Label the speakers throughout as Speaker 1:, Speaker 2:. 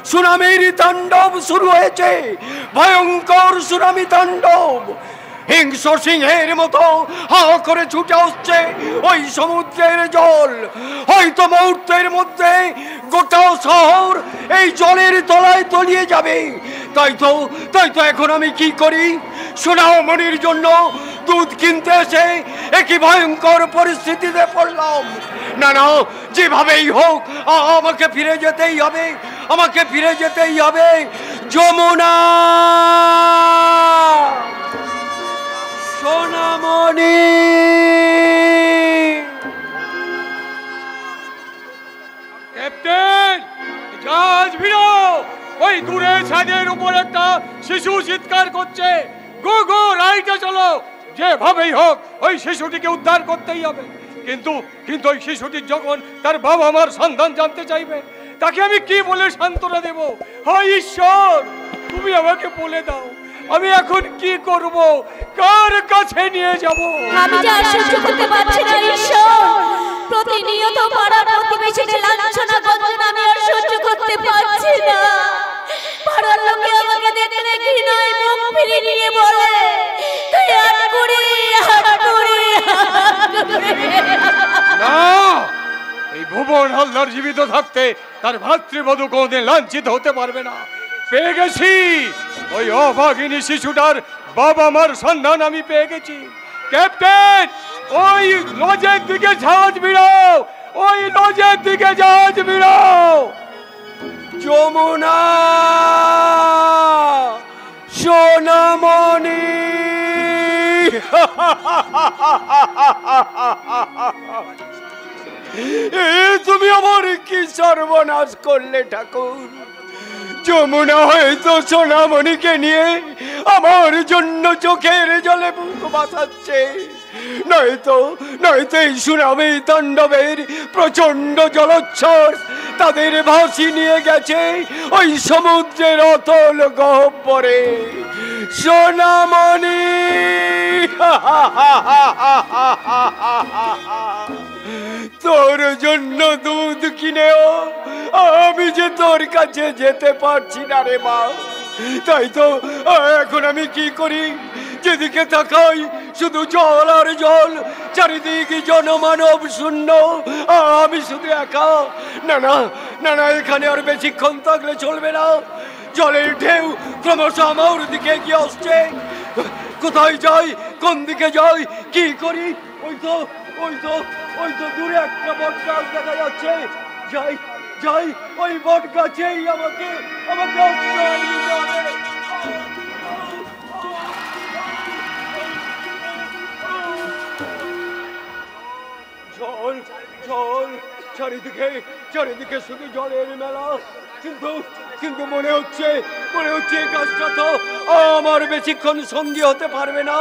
Speaker 1: সুনামির তাণ্ডব শুরু হয়েছে, ভয়ঙ্কর সুনামি তাণ্ডব। হিংস্র সিংহের মতো হা করে ছুটে আসছে ওই সমুদ্রের জল। হয়তো মুহূর্তের মধ্যে গোটা শহর এই জলের তলায় তলিয়ে যাবে। তাই তো এখন আমি কি করি? সোনামণির জন্য দুধ কিনতে এসে একই ভয়ঙ্কর পরিস্থিতিতে পড়লাম। না না, যেভাবেই হোক আমাকে ফিরে যেতেই হবে, আমাকে ফিরে যেতেই হবে। যমুনা, সোনামণি।
Speaker 2: ক্যাপ্টেন, জাহাজ ভিড়ো। ওই দূরে ছাদের উপর একটা শিশু চিৎকার করছে। গো গো, রাইটে চলো। যেভাবেই হোক ওই শিশুটিকে উদ্ধার করতেই হবে। কিন্তু ওই শিশুটির যখন তার বাবা মার সন্ধান জানতে চাইবে, তাকে আমি কি বলে সান্ত্বনা দেব? হয় ঈশ্বর, তুমি আমাকে বলে দাও, আমি এখন কি করব? কার কাছে নিয়ে যাব?
Speaker 3: আমি যা সহ্য করতে পারছি না ঈশ্বর। প্রতিনিয়ত পাড়া প্রতিবেশীদের লাঞ্ছনা গঞ্জনা আমি আর সহ্য করতে পারছি না। পাড়ার লোকে আমাকে দেখলে ঘৃণায় মুখ ফিরিয়ে নিয়ে বলে, তুই হাত করে
Speaker 2: না, এই ভুবন হালদার জীবিত থাকতে তার ভাতৃবধূ কোনদিন লাঞ্ছিত হতে পারবে না। পেয়ে গেছি, ওই অভাগিনী শিশুটার বাবা মার সন্ধান আমি পেয়ে গেছি। ক্যাপ্টেন, ওই লজের দিকে জাহাজ ভিড়াও, ওই লজের দিকে জাহাজ ভিড়াও।
Speaker 1: যমুনা, সোনামণি। তুমি আমার কি সর্বনাশ করলে ঠাকুর! যমুনা হয়তো সোনামণিকে নিয়ে আমার জন্য চোখের জলে বুক বাঁচাচ্ছে, নয়তো এই সুনামি তাণ্ডবের প্রচন্ড জলোচ্ছ্বাস তাদের ভাসি নিয়ে গেছে ওই সমুদ্রের অতল গহ্বরে। সোনামণি, তোর জন্য দুধ কিনেও আমি যে তোর কাছে যেতে পারছি না রে মা। তাই তো এখন আমি কি করি? যেদিকে তাকাই শুধু জল আর জল, চারিদিকে জনমানব শূন্য, আমি শুধু একা। না না না না, এখানে আর বেশিক্ষণ থাকলে চলবে না। জলের ঢেউ ক্রমশ আমার দিকে এগিয়ে আসছে। কোথায় যাই, কোন দিকে যাই, কি করি? ওই তো দূরে একটা বট গাছ দেখা যাচ্ছে। যাই, ওই বট গাছেই আমাকে আশ্রয় নিতে হবে। জল, চারিদিকে শুধু জলের মেলা। কিন্তু মনে হচ্ছে এই গাছটা তো আমার বেশিক্ষণ সঙ্গী হতে পারবে না।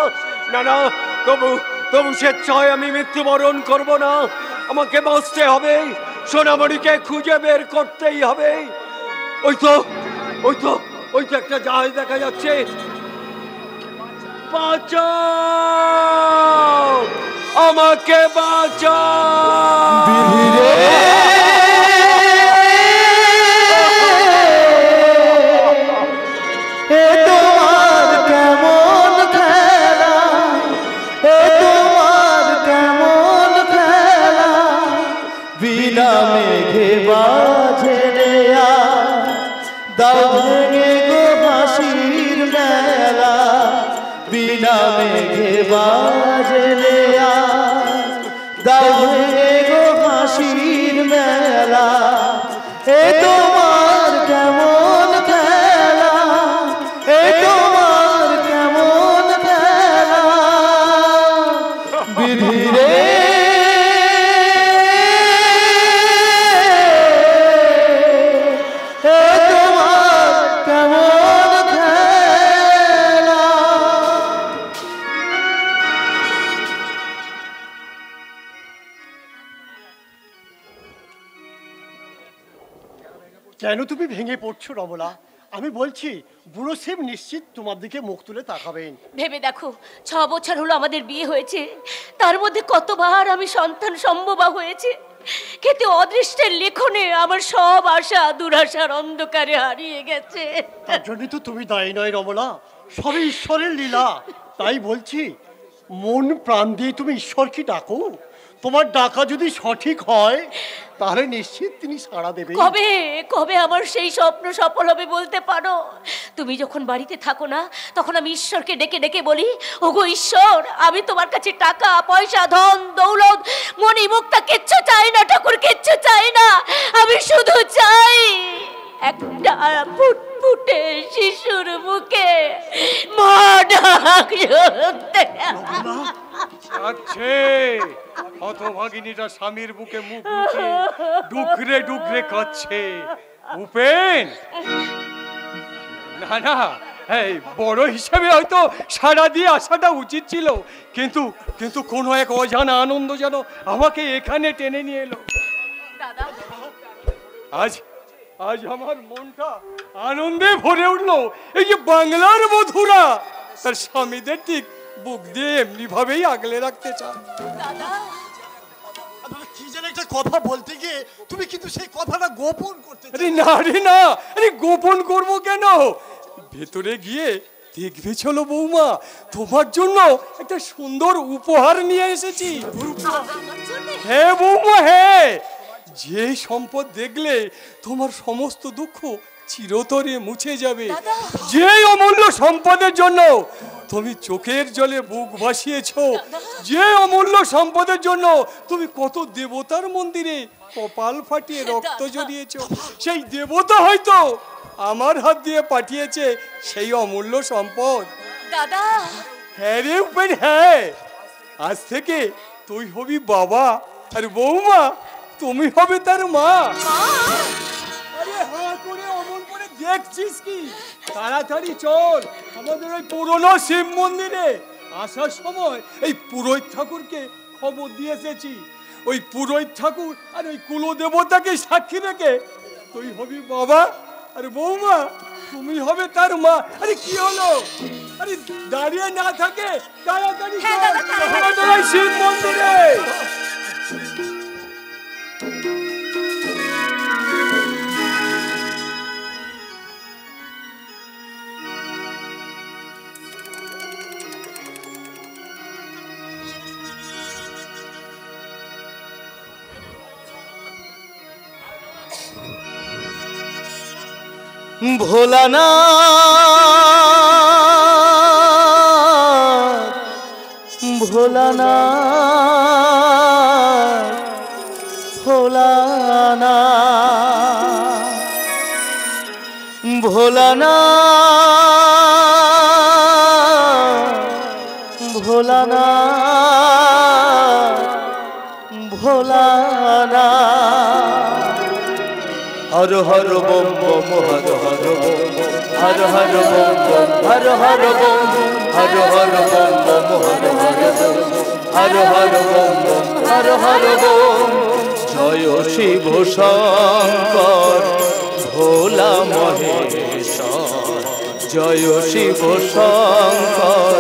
Speaker 1: না, তবু স্বেচ্ছায় আমি মৃত্যুবরণ করব না। আমাকে বাঁচতে হবে, সোনামণিকে খুঁজে বের করতেই হবে। ওই তো একটা জাহাজ দেখা যাচ্ছে। বাঁচাও, আমাকে বাঁচাও।
Speaker 4: বিনা মেঘে বাজলে দাও গো হাসির মেলা, এ তোমার কেমন খেলা, এ তোমার কেমন খেলা বিধি রে।
Speaker 5: কেন তুমি ভেঙে পড়ছো রমলা? আমি বলছি বুড়ো শিব নিশ্চিত তোমার দিকে মুখ তুলে তাকাবেন।
Speaker 3: ভেবে দেখো, 6 বছর হলো আমাদের বিয়ে হয়েছে, তার মধ্যে কতবার আমি সন্তান সম্ভবা হয়েছে। কিন্তু অদৃষ্টের লিখনে আমার সব আশা দুরাশার অন্ধকারে হারিয়ে গেছে।
Speaker 5: তার জন্য তো তুমি দায়ী নয় রমলা, সবই ঈশ্বরের লীলা। তাই বলছি, মন প্রাণ দিয়ে তুমি ঈশ্বরকে ডাকো। তোমার ডাকা যদি সঠিক হয় তাহলে নিশ্চিত তিনি সাড়া দেবে।
Speaker 3: কবে কবে আমার সেই স্বপ্ন সফল হবে বলতে পারো? তুমি যখন বাড়িতে থাকো না, তখন আমি ঈশ্বরকে ডেকে ডেকে বলি, ওগো ঈশ্বর, আমি তোমার কাছে টাকা পয়সা ধন দৌলত মণি মুক্তা কিচ্ছু চাই না ঠাকুর, কিচ্ছু চাই না। আমি শুধু চাই একটা ফুটফুটে শিশুর মুখে মা ডাক শুনতে।
Speaker 2: আচ্ছে হতভাগিনীটা স্বামীর বুকে মুখ লুকিয়ে ডুকরে ডুকরে কাচ্ছে। উপেন, না না, এই বড় হিসেবে হয়তো সাড়া দিয়ে আসাটা উচিত ছিল, কিন্তু কিন্তু কোনো এক অজানা আনন্দ যেন আমাকে এখানে টেনে নিয়ে এলো। আজ আজ আমার মনটা আনন্দে ভরে উঠলো। এই যে বাংলার বধূরা তার স্বামীদের ঠিক বুক দিয়ে এমনি ভাবেই আগলে রাখতে চায়।
Speaker 5: কি যেন একটা কথা বলতে গিয়ে তুমি কিন্তু সেই কথাটা গোপন করতে।
Speaker 2: আরে না রে না, আরে গোপন করবো কেন? ভেতরে গিয়ে দেখবে চলো বৌমা, তোমার জন্য একটা সুন্দর উপহার নিয়ে এসেছি। হ্যাঁ বৌমা, হ্যাঁ, যে সম্পদ দেখলে তোমার সমস্ত দুঃখ চিরতরে মুছে যাবে, যে অমূল্য সম্পদের জন্য তুমি চোখের জলে বুক ভাসিয়েছো, যে অমূল্য সম্পদের জন্য তুমি কত দেবতার মন্দিরে কপাল ফাটিয়ে রক্ত জড়িয়েছো, সেই দেবতা হয়তো আমার হাত দিয়ে পাঠিয়েছে সেই অমূল্য সম্পদ।
Speaker 3: দাদা,
Speaker 2: হ্যাঁ রে উপেন, হ্যাঁ, আজ থেকে তুই হবি বাবা আর বৌমা তুমি হবে তার মা। আরে হ্যাঁ করে অমন করে দেখছিস কি? তাড়াতাড়ি চল আমাদের ওই পুরনো শিব মন্দিরে। আসার সময় এই পুরোহিত ঠাকুরকে খবর দিয়ে এসেছি। ওই পুরোহিত ঠাকুর আর ওই কুলদেবতাকে সাক্ষী রেখে তুই হবি বাবা আর বৌমা তুমি হবে তার মা। আরে কি হলো? আরে দাঁড়িয়ে না থাকে, তাড়াতাড়ি চল আমাদের ওই শিব মন্দিরে।
Speaker 4: Bholanath Bholanath Bholanath Bholanath Bholanath Bholanath. Har Har bomb bomb Har Har bomb Har Har bomb bomb Har Har bomb Har Har bomb bomb Har Har bomb Har Har bomb bomb Har Har bomb. জয় শিব শঙ্কর ভোলা মহেশ্বর, জয় শিব শঙ্কর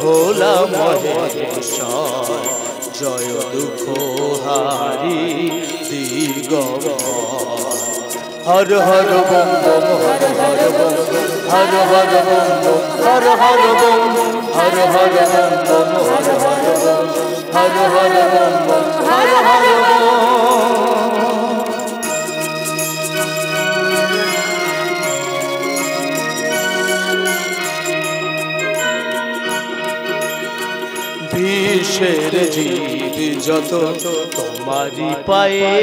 Speaker 4: ভোলা মহেশ্বর, জয় দুঃখ হারি দিগম্বর। Har Har bomb bomb Har Har bomb Har Har bomb bomb Har Har bomb Har Har bomb bomb Har Har bomb Har Har bomb bomb Har Har bomb. বিশ্বের জীব যত তোমারি পায়ে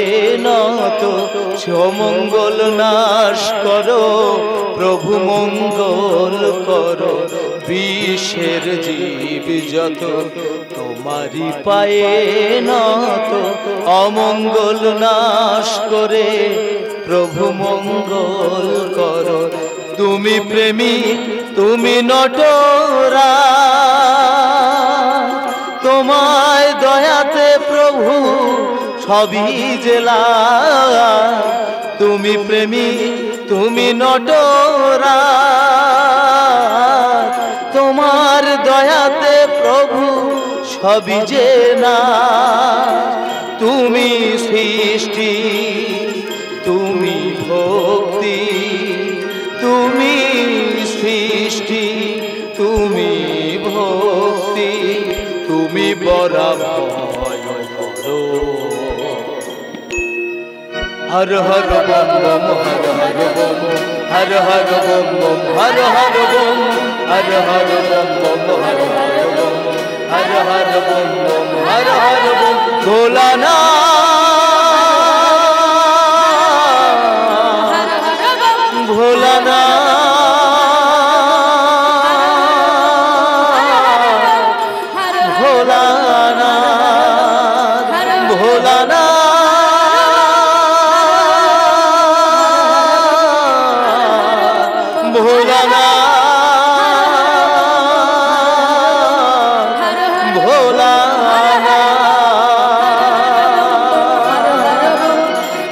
Speaker 4: নত, সমঙ্গল নাশ করো প্রভু মঙ্গল করো। বিশ্বের জীব যত তোমারি পায়ে নত, অমঙ্গল নাশ করে প্রভু মঙ্গল করো। তুমি প্রেমী তুমি নটরা, তোমায় দয়াতে প্রভু সবই জেলা। তুমি প্রেমী তুমি নটরা, তোমার দয়াতে প্রভু সবই জেলা। তুমি সৃষ্টি, তুমি ভক্তি, তুমি সৃষ্টি, তুমি ভক্তি, তুমি বরাভয় করো। Har Har bomb bomb Har Har bomb, Har Har bomb bomb Har Har bomb, Har Har bomb bomb Har Har bomb, Har Har bomb bomb Har Har bomb. ভোলানা ভোলানা ভোলানা ভোলানা ভোলানা ভোলানা।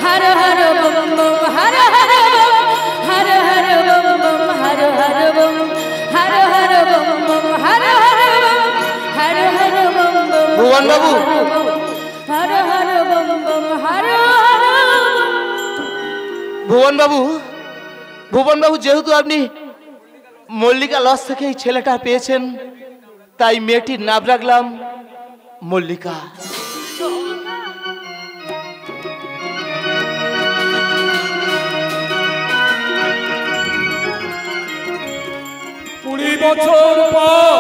Speaker 3: Har Har bomb bomb Har Har bomb, Har Har bomb bomb Har Har bomb, Har Har bomb bomb Har Har bomb, Har Har bomb bomb.
Speaker 4: ভুবন বাবু,
Speaker 3: Har Har bomb bomb Har Har bomb.
Speaker 4: ভুবন বাবু, ভুবন বাবু, যেহেতু আপনি মল্লিকা লজ থেকে এই ছেলেটা পেয়েছেন, তাই মেয়েটির নাম রাখলাম মল্লিকা।
Speaker 2: 20 বছর পর।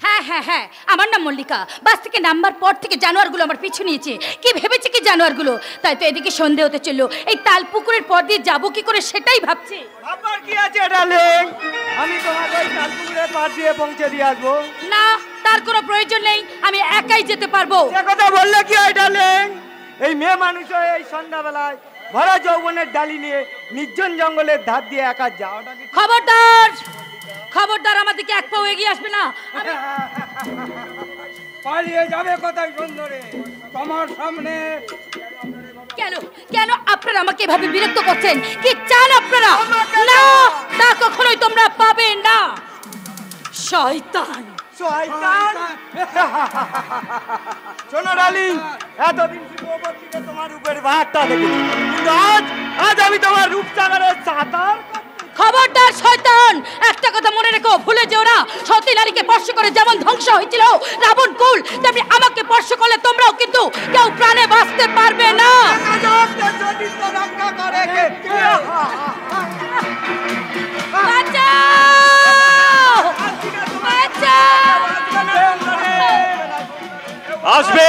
Speaker 3: হ্যাঁ হ্যাঁ হ্যাঁ, আমার নাম মল্লিকা। বাস থেকে নাম্বার পর থেকে জানোয়ারগুলো আমার পিছু নিয়েছে। কি ভেবেছে কি জানোয়ারগুলো? তাই তো এদিকে সন্ধে হতে চললো। এই তাল পুকুরের পর দিয়ে যাবো কি করে সেটাই ভাবছি।
Speaker 1: আমার কি আছে ডার্লিং, আমি তোমাকে ওই তালপুকুরের পার দিয়ে পৌঁছে দিয়ে আসবো।
Speaker 3: না, তার কোনো প্রয়োজন নেই, আমি একাই যেতে পারবো।
Speaker 1: সে কথা বললে কি হয় ডার্লিং? এই মেয়ে মানুষ হয়ে এই সন্ধ্যাবেলায় ভরা যৌবনের ডালি নিয়ে নির্জন জঙ্গলের ধার দিয়ে একা যাওয়াটা কি?
Speaker 3: খবরদার, খবরদার, আমাদেরকে এক পাও এগিয়ে আসবে না।
Speaker 2: পালিয়ে যাবে কোথায় সুন্দরে? তোমার সামনে।
Speaker 3: কেন কেন আপনারা আমাকে এভাবে বিরক্ত করছেন? কি চান আপনারা? না, তা কখনোই তোমরা পাবে না। শয়তান,
Speaker 1: শয়তান। শোনো ডার্লিং, এতদিন শুধু ওপর থেকে তোমার রূপের ভাতটা দেখেছি, কিন্তু আজ আমি তোমার রূপসাগরের সাঁতার।
Speaker 3: খবরদার শয়তান, একটা কথা মনে রেখো, ভুলে যেও না, সতী নারীকে স্পর্শ করে যেমন ধ্বংস হয়েছিল রাবণ কুল, তেমনি আমাকে স্পর্শ করলে তোমরাও কিন্তু কেউ প্রাণে বাঁচতে পারবে না। বাঁচাও! বাঁচাও!
Speaker 2: আসবে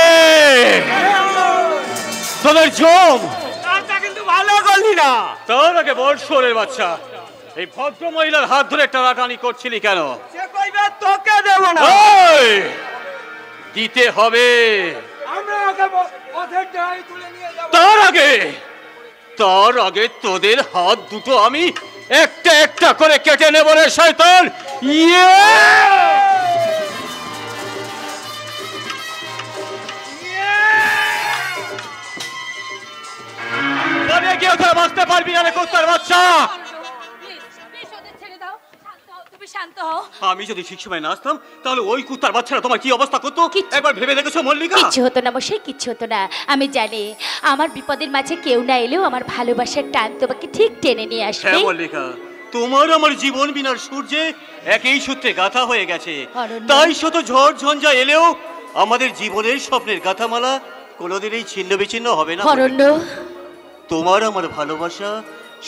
Speaker 2: তোদের জম।
Speaker 1: কিন্তু ভালো করলি না।
Speaker 2: তার আগে বল, শোরের বাচ্চা, এই ভদ্র মহিলার হাত ধরে টানাটানি করছিলি কেন?
Speaker 1: সে কইবে তোকে দেব না।
Speaker 2: ওই, দিতে হবে। আমরা ওকে পথের ডাই তুলে নিয়ে যাব। তার আগে তোদের হাত দুটো আমি একটা একটা করে কেটে নেব রে শয়তান। ইয়ে! তবে কেউ তোরা বাঁচতে পারবি না রে কুত্তার বাচ্চা।
Speaker 3: শান্ত হও।
Speaker 2: আমি যদি ঠিক সময় না আসতাম তাহলে ওই কুত্তার বাচ্চারা তোমার কি অবস্থা করতো একবার ভেবে দেখেছো মল্লিকা?
Speaker 3: কিচ্ছু হতো না মশাই, কিচ্ছু হতো না। আমি জানি আমার বিপদের মাঝে কেউ না এলেও আমার ভালোবাসার টান তোমাকে ঠিক টেনে নিয়ে আসবে।
Speaker 2: হ্যাঁ মল্লিকা, তোমার আমার জীবন বিনার সূর্যে একই সূত্রে গাথা হয়ে গেছে। তাই শত ঝড় ঝঞ্ঝা এলেও আমাদের জীবনের স্বপ্নের গাথামালা কোনোদিনই ছিন্ন বিচ্ছিন্ন হবে না।
Speaker 3: অরণ্য,
Speaker 2: তোমার আমার ভালোবাসা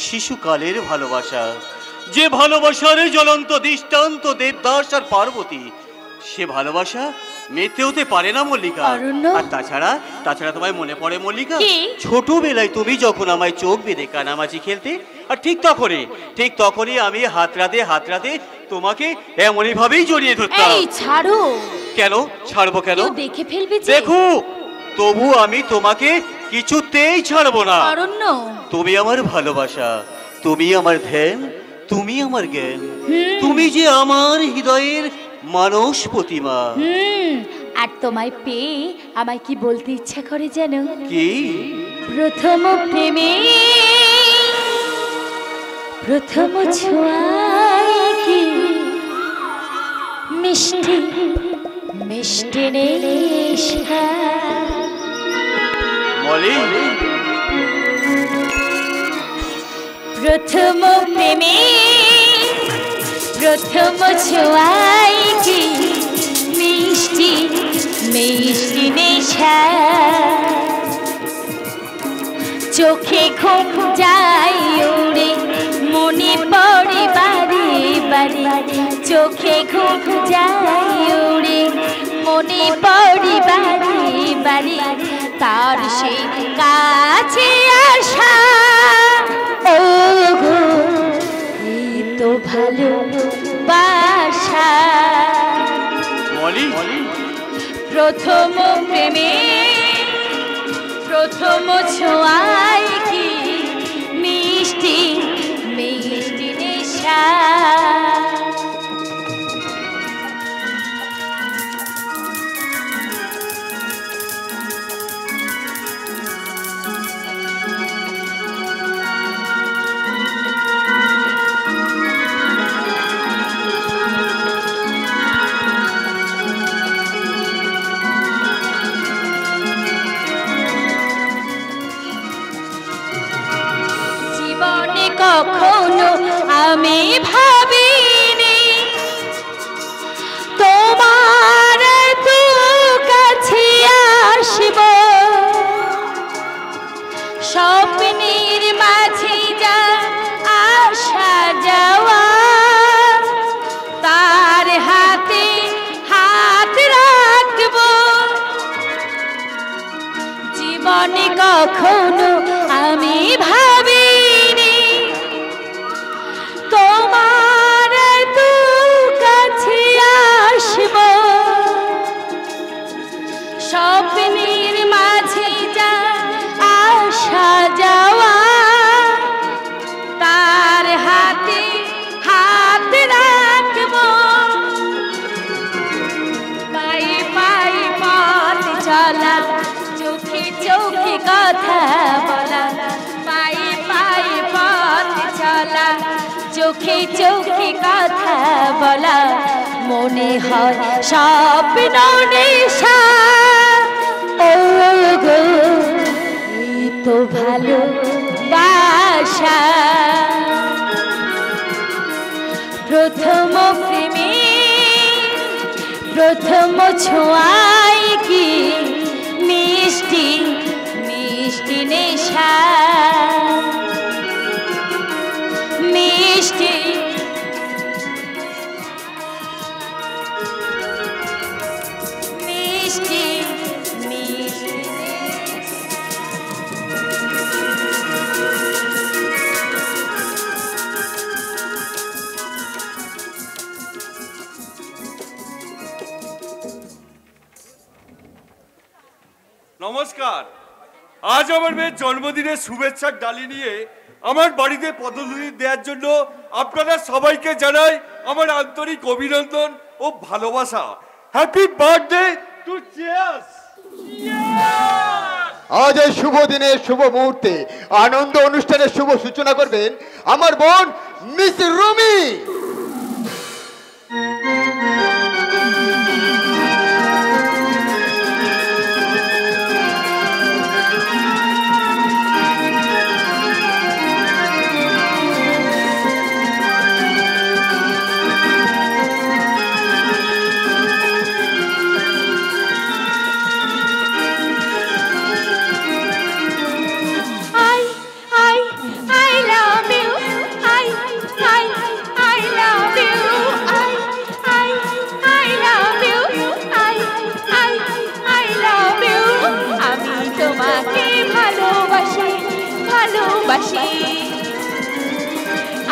Speaker 2: শিশুকালের ভালোবাসা, যে ভালোবাসার জ্বলন্ত দৃষ্টান্ত দেবদাস আর পার্বতী, সে ভালোবাসা মেতে হতে পারে না মল্লিকা। আর তাছাড়া তোমায় মনে পড়ে মল্লিকা, ছোটবেলায় তুমি যখন আমায় চোখ বেঁধে কানামাছি খেলতে, আর ঠিক তখনই আমি হাতরাতে তোমাকে এমনই ভাবেই জড়িয়ে ধরতাম।
Speaker 3: এই ছাড়ো।
Speaker 2: কেন ছাড়বো? কেন?
Speaker 3: দেখে ফেলবে যে।
Speaker 2: দেখো, তবু আমি তোমাকে কিছুতেই ছাড়বো না।
Speaker 3: অরণ্য,
Speaker 2: তুমি আমার ভালোবাসা, তুমি আমার ধ্যান, তুমি আমার জ্ঞান, তুমি যে আমার হৃদয়ের মানস প্রতিমা।
Speaker 3: আর তোমায় পেয়ে আমায় কি বলতে ইচ্ছা করে জানো?
Speaker 2: কি?
Speaker 3: প্রথম প্রেমে প্রথম ছোঁয়ায় কি মিষ্টি মিষ্টি নেশা।
Speaker 1: মলি
Speaker 3: প্রথম প্রেমে প্রথম ছোঁয়াই কি মিষ্টি মিষ্টি নেশা। চোখে ঘুম যায় উড়ে মনে পড়ে বারে বারে। চোখে ঘুম যায় উড়ে মনে পড়ে বারে বারে। তার সেই কাছে আসা ও গো এই তো ভালোবাসা।
Speaker 1: মলি
Speaker 3: প্রথম প্রেমে প্রথম ছোঁয়ায় কি মিষ্টি মিষ্টি নেশা। কখনো আমি ভাবিনি তোমার তো কাছে আসব। স্বপ্নের মাঝে যা আসা যাওয়া তার হাতে হাত রাখব। জীবনে কখনো আমি ভাবিনি তোমার তো কাছে আসব। স্বপ্নের মাঝে যা আসা যাওয়া তার হাতে হাত রাখব। পায়ে পায়ে পথ চলা চোখে চোখে কথা বলা। পায়ে পায়ে পথ চলা চোখে চোখে কথা বলা। মনে হয় স্বপ্ন নেশা ও গো এই তো ভালোবাসা। প্রথম প্রেমে প্রথম ছোঁয়ায় কি মিষ্টি মিষ্টি নেশা। মিষ্টি মিষ্টি মিষ্টি।
Speaker 1: নমস্কার। আজ আমার মেয়ের জন্মদিনের শুভেচ্ছার ডালি নিয়ে আমার বাড়িতে পদধূলি দেওয়ার জন্য আপনারা সবাইকে জানাই আমার আন্তরিক অভিনন্দন ও ভালোবাসা। Happy birthday to cheers.
Speaker 6: আজ এই শুভ দিনে শুভ মুহূর্তে আনন্দ অনুষ্ঠানের শুভ সূচনা করবেন আমার বোন মিস রুমি।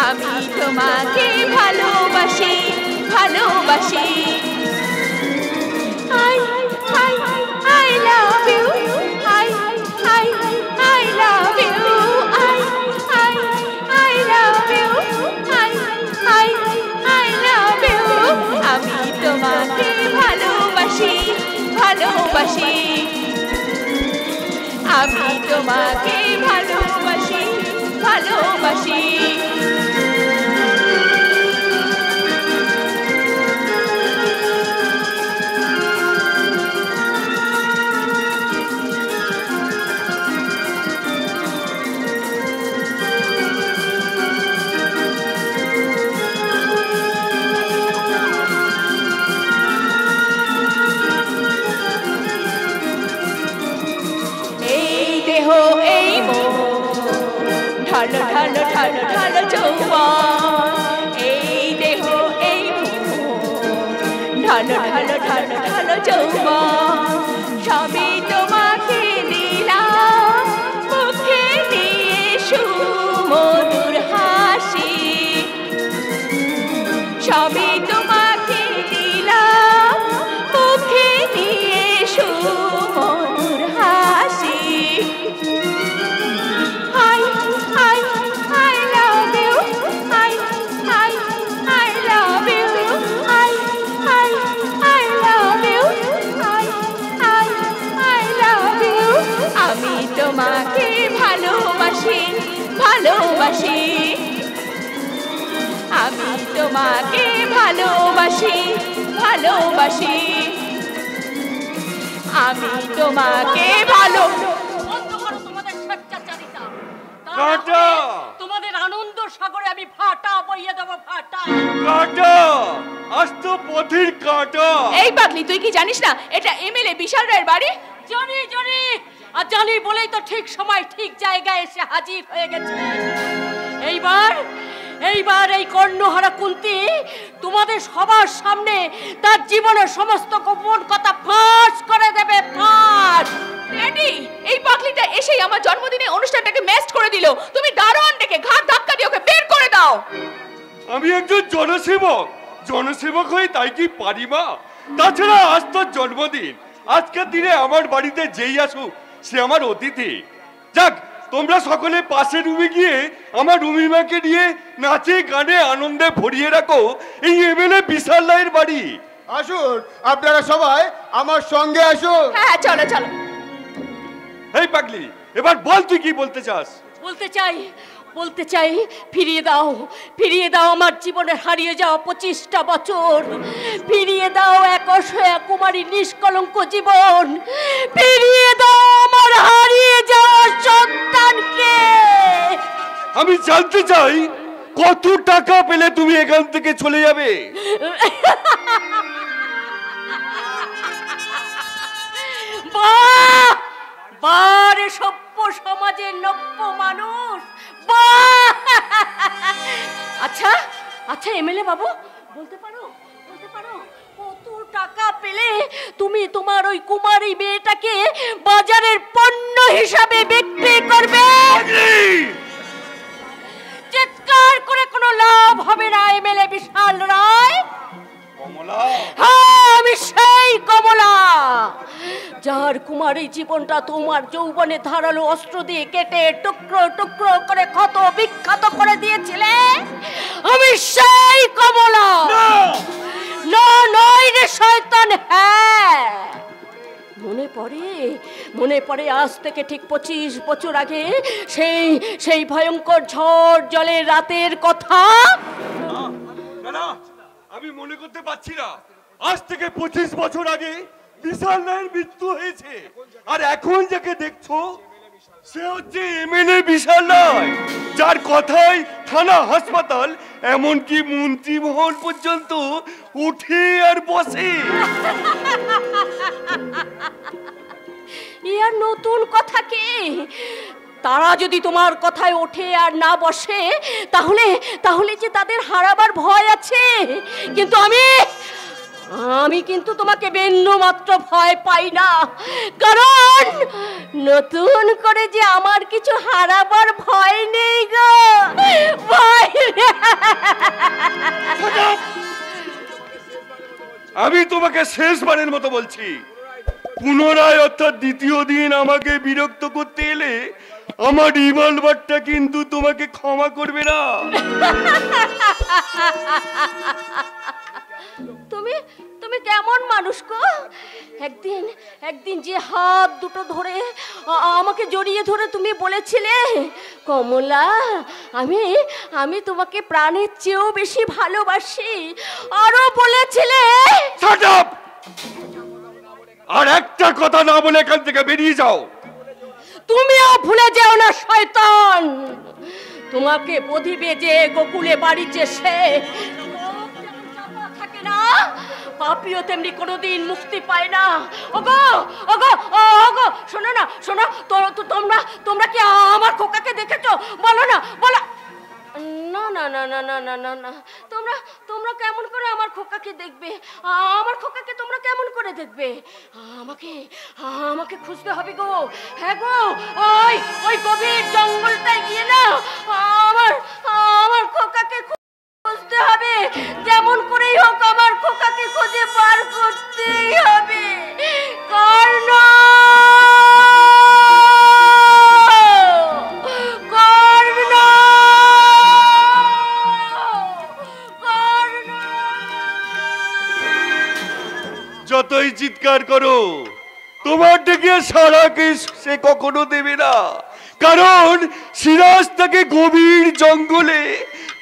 Speaker 3: আমি তোমাকে ভালোবাসি ভালোবাসি। I love you, I love you, I love you, I love you। আমি তোমাকে ভালোবাসি ভালোবাসি। আমি তোমাকে ভালোবাসি ভালোবাসি। ঢালো ঢালো যৌবন এই দেহ এই ঢালো ঢালো ঢালো ঢালো যৌবন সবই তোমাকে দিলাম মুখে দিয়ে সুমধুর হাসি সবই তোমাকে দিলাম মুখে দিয়ে সুমধুর হাসি I love you I love you I love you I love you আমি তোমাকে ভালোবাসি ভালোবাসি আমি তোমাকে ভালোবাসি ভালোবাসি আমি তোমাকে ভালো
Speaker 7: বন্ধ করো তোমাদের স্বেচ্ছাচারিতা
Speaker 1: কাটা
Speaker 7: তোমাদের আনন্দ সাগরে আমি ফাটা বইয়ে দেবো ফাটা
Speaker 1: কাটা আজ তো পথের কাটা।
Speaker 3: এই পাগলি তুই কি জানিস না এটা এমএলএ বিশাল রায়ের বাড়ি?
Speaker 7: জানি জানি আর জানি বলেই তো ঠিক সময় ঠিক জায়গায় এসে হাজির হয়ে গেছে। এইবার এই কর্ণহারা কুন্তী তোমাদের সবার সামনে তার জীবনের সমস্ত গোপন কথা ফাঁস করে দেবে ফাঁস।
Speaker 3: ড্যাডি এই পাগলিটা এসেই আমার জন্মদিনে অনুষ্ঠানটাকে মেস্ট করে দিল। তুমি দারোয়ান ডেকে ঘাট ধাক্কা দিয়ে ওকে বের করে দাও।
Speaker 1: আমি একজন জনসেবক হয়ে তাই কি পারি মা? তাছাড়া আজ তোর জন্মদিন, আজকের দিনে আমার বাড়িতে যেই আসুক সে আমার অতিথি। যাক তোমরা সকলে পাশের রুমে গিয়ে আমার রুমিমাকে নিয়ে নাচে গানে আনন্দে ভরিয়ে রাখো এই এমএলএ বিশাল রায়ের বাড়ি।
Speaker 6: আসুন আপনারা সবাই আমার সঙ্গে আসুন।
Speaker 3: হ্যাঁ চলো চলো।
Speaker 1: এই পাগলি এবার বল তুই কি বলতে চাস?
Speaker 7: বলতে চাই ফিরিয়ে দাও আমার জীবনে হারিয়ে যাওয়া 25টা বছর, ফিরিয়ে দাও এক অসহায় কুমারী নিষ্কলঙ্ক জীবন, ফিরিয়ে দাও আমার হারিয়ে যাওয়া সন্তানকে।
Speaker 1: আমি জানতে চাই কত টাকা পেলে তুমি এখান থেকে চলে যাবে?
Speaker 7: বারে সভ্য সমাজের নব্য মানুষ। আচ্ছা এমএলএ বাবু বলতে পারো কত টাকা পেলে তুমি তোমার ওই কুমারী মেয়েটাকে বাজারের পণ্য হিসাবে বিক্রি করবে? চিৎকার করে কোনো লাভ হবে না এমএলএ বিশাল রায়। হ্যাঁ আমি সেই কমলা যার কুমারী জীবনটা তোমার যৌবনে ধারালো অস্ত্র দিয়ে কেটে টুকরো টুকরো করে ক্ষত বিক্ষত করে দিয়েছিলে। আমি সেই কমলা। না নয় রে শয়তান। হ্যাঁ মনে পড়ে আজ থেকে ঠিক 25 বছর আগে সেই ভয়ঙ্কর ঝড় জলের রাতের কথা।
Speaker 1: না আমি মনে করতে পারছি না। আজ থেকে 25 বছর আগে বিশাল রায়ের মৃত্যু হয়েছে, আর এখন যাকে দেখছো সে হচ্ছে এমএলএ বিশাল রায়, যার কথায় থানা হাসপাতাল এমনকি মন্ত্রী মহল পর্যন্ত উঠে আর বসে।
Speaker 7: ইয়ার নতুন কথা কি? তারা যদি তোমার কথায় ওঠে আর না বসে তাহলে যে তাদের হারাবার ভয় আছে। কিন্তু আমি কিন্তু তোমাকে বিন্দু মাত্র ভয় পাই না, কারণ নতুন করে যে আমার কিছু হারাবার ভয় নেই গো।
Speaker 1: আমি তোমাকে শেষবারের মতো বলছি, পুনরায় অর্থাৎ দ্বিতীয় দিন আমাকে বিরক্ত করতে এলে আমার রিভলভারটা কিন্তু তোমাকে ক্ষমা করবে না।
Speaker 7: তুমি কেমন মানুষ গো? একদিন যে হাত দুটো ধরে আমাকে জড়িয়ে ধরে তুমি বলেছিলে, কমলা আমি তোমাকে প্রাণের চেয়েও বেশি ভালোবাসি। আরো বলেছিলে
Speaker 1: শাট আপ! আর একটা কথা না বলে এখান থেকে বেরিয়ে যাও।
Speaker 7: তুমিও ভুলে যেও না শয়তান, তোমাকে প্রদীপে যে গোকুলে বাড়িতে সে থাকে না, পাপিও তেমনি কোনোদিন মুক্তি পায় না। ওগো ওগো ওগো শোনো না, শোনো তোমরা কি আমার খোকাকে দেখেছো? বলো না, বলো। না না না না না না না না, তোমরা তোমরা কেমন করে আমার খোকাকে দেখবে? আমার খোকাকে তোমরা কেমন করে দেখবে? আমাকে আমাকে খুঁজতে হবে গো। হ্যাঁ গো, ওই ওই গভীর জঙ্গলটায় গিয়ে না আমার আমার খোকাকে খুঁজতে হবে। যেমন করেই হোক আমার খোকাকে খুঁজে বার করতেই হবে। কারণ
Speaker 1: যতই চিৎকার করো তোমার ডেকে সারাকে সে কখনো দেবে না, কারণ সিরাজ তাকে গভীর জঙ্গলে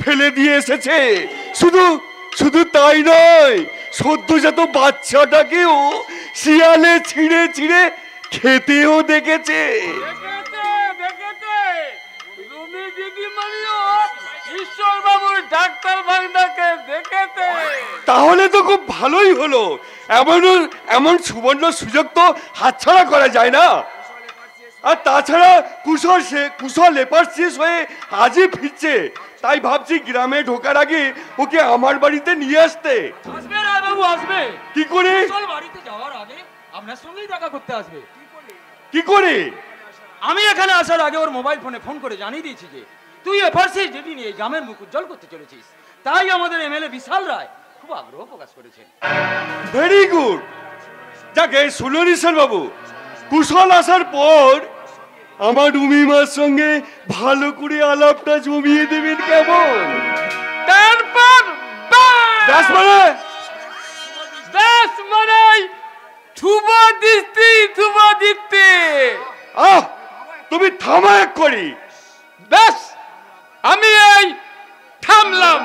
Speaker 1: ফেলে দিয়ে এসেছে। শুধু শুধু তাই নয়, সদ্যজাত বাচ্চাটাকেও শিয়ালে ছিঁড়ে ছিঁড়ে খেতেও দেখেছে। তাহলে তো খুব ভালোই হলো। এমন সুবর্ণ সুযোগ তো হাতছাড়া করা যায় না। আর তাছাড়া কুশল লেপার শেষ হয়ে আজই ফিরছে, তাই ভাবছি গ্রামে ঢোকার আগে ওকে আমার বাড়িতে নিয়ে আসতে।
Speaker 2: আসবে রায়বাবু, আসবে।
Speaker 1: কি করে?
Speaker 2: বাড়িতে যাওয়ার আগে আপনার সঙ্গেই দেখা করতে আসবে।
Speaker 1: কি করে?
Speaker 2: আমি এখানে আসার আগে ওর মোবাইল ফোনে ফোন করে জানিয়ে দিয়েছি যে তুই এফআরসি যেটি নিয়ে গ্রামের মুখ উজ্জ্বল করতে চলেছিস। তাই আমাদের এমএলএ বিশাল রায় খুব আগ্রহ প্রকাশ করেছেন।
Speaker 1: Very good. যাকে শুনুন ঈশ্বর বাবু, কুশল আসার পর আমার রুমিমার সঙ্গে ভালো করে আলাপটা জমিয়ে দেবেন কেমন?
Speaker 2: তারপর
Speaker 1: ব্যাস মানে তুমি থামা এক করি।
Speaker 2: ব্যাস আমি এই থামলাম।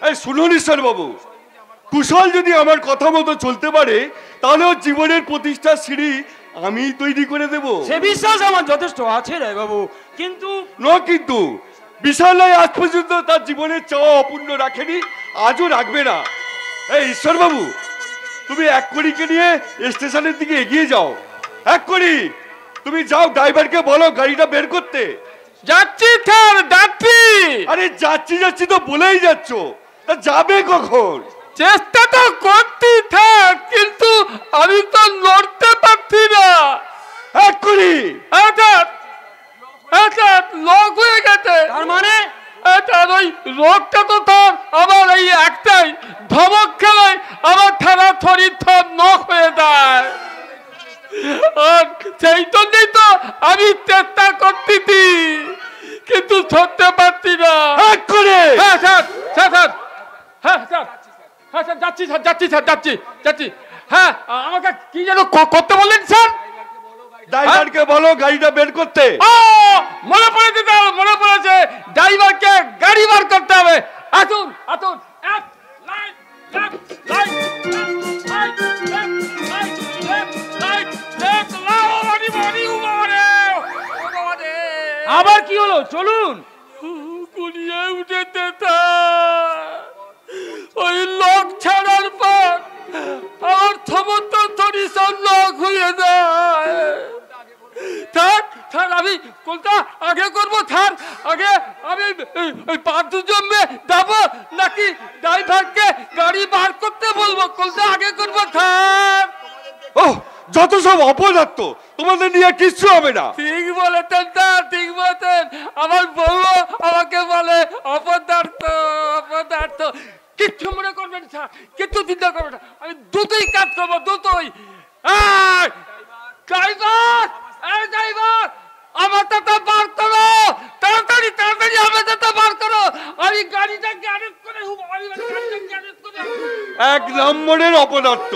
Speaker 1: এই শুনুন ঈশ্বর বাবু, কুশল যদি আমার কথা মতো চলতে পারে তাহলে ওর জীবনের প্রতিষ্ঠার সিঁড়ি আমি তৈরি করে দেব।
Speaker 2: সে বিশ্বাস আমার যথেষ্ট আছে রে বাবু, কিন্তু
Speaker 1: কিন্তু বিশাল আজ পর্যন্ত তার জীবনের চাওয়া অপূর্ণ রাখেনি, আজও রাখবে না। এই ঈশ্বর বাবু, তুমি এক কড়িকে নিয়ে স্টেশনের দিকে এগিয়ে যাও। এক কড়ি, তুমি যাও, ড্রাইভারকে বলো গাড়িটা বের করতে।
Speaker 2: যাচ্ছি স্যার, যাচ্ছি।
Speaker 1: আরে যাচ্ছি যাচ্ছি তো বলেই যাচ্ছ, তা যাবে কখন?
Speaker 2: চেষ্টা তো করছি থাক, কিন্তু আমি তো লড়তে পারছি না।
Speaker 1: এক করি
Speaker 2: লক হয়ে গেছে। তার মানে ওই রোগটা তো তার আমার এই একটাই ধমক খেলে আমার থানা থরি থর নখ হয়ে যায়। আর সেই জন্যই তো আমি চেষ্টা করতেছি, কিন্তু ধরতে পারছি না।
Speaker 1: এক করে
Speaker 2: হ্যাঁ স্যার, হ্যাঁ স্যার, হ্যাঁ স্যার, যাচ্ছি। হ্যাঁ, আমাকে কি যেন করতে বললেন স্যার?
Speaker 1: ড্রাইভারকে বলো গাড়িটা বের করতে।
Speaker 2: মনে পড়েছে, ড্রাইভারকে গাড়ি বার করতে হবে। আসুন। আবার কি হলো? চলুন। গুলিয়ে উঠেছে ওই লক ছাড়ার পর আমার সমস্ত শরীর সব লক হয়ে যায়। আমি কোনটা আগে করবো স্যার? আগে আমি ওই পাঁচু জমে যাবো, নাকি ড্রাইভারকে গাড়ি বার করতে বলবো? কোনটা আগে করবো স্যার?
Speaker 1: যত সব অপদার্থ, তোমাদের নিয়ে কিচ্ছু হবে না।
Speaker 2: ঠিক বলেছেন স্যার, ঠিক বলেছেন। আমার বউ আমাকে বলে অপদার্থ। কিচ্ছু মনে করবেন স্যার, কিচ্ছু চিন্তা করবেন না। আমি দুটোই কাজ করবো, দুটোই। ড্রাইভার, আমার তো বার করো, তাড়াতাড়ি আমাদের বার করো। আমি গাড়িটাকে অ্যারেস্ট করে
Speaker 1: এক নম্বরের অপদার্থ।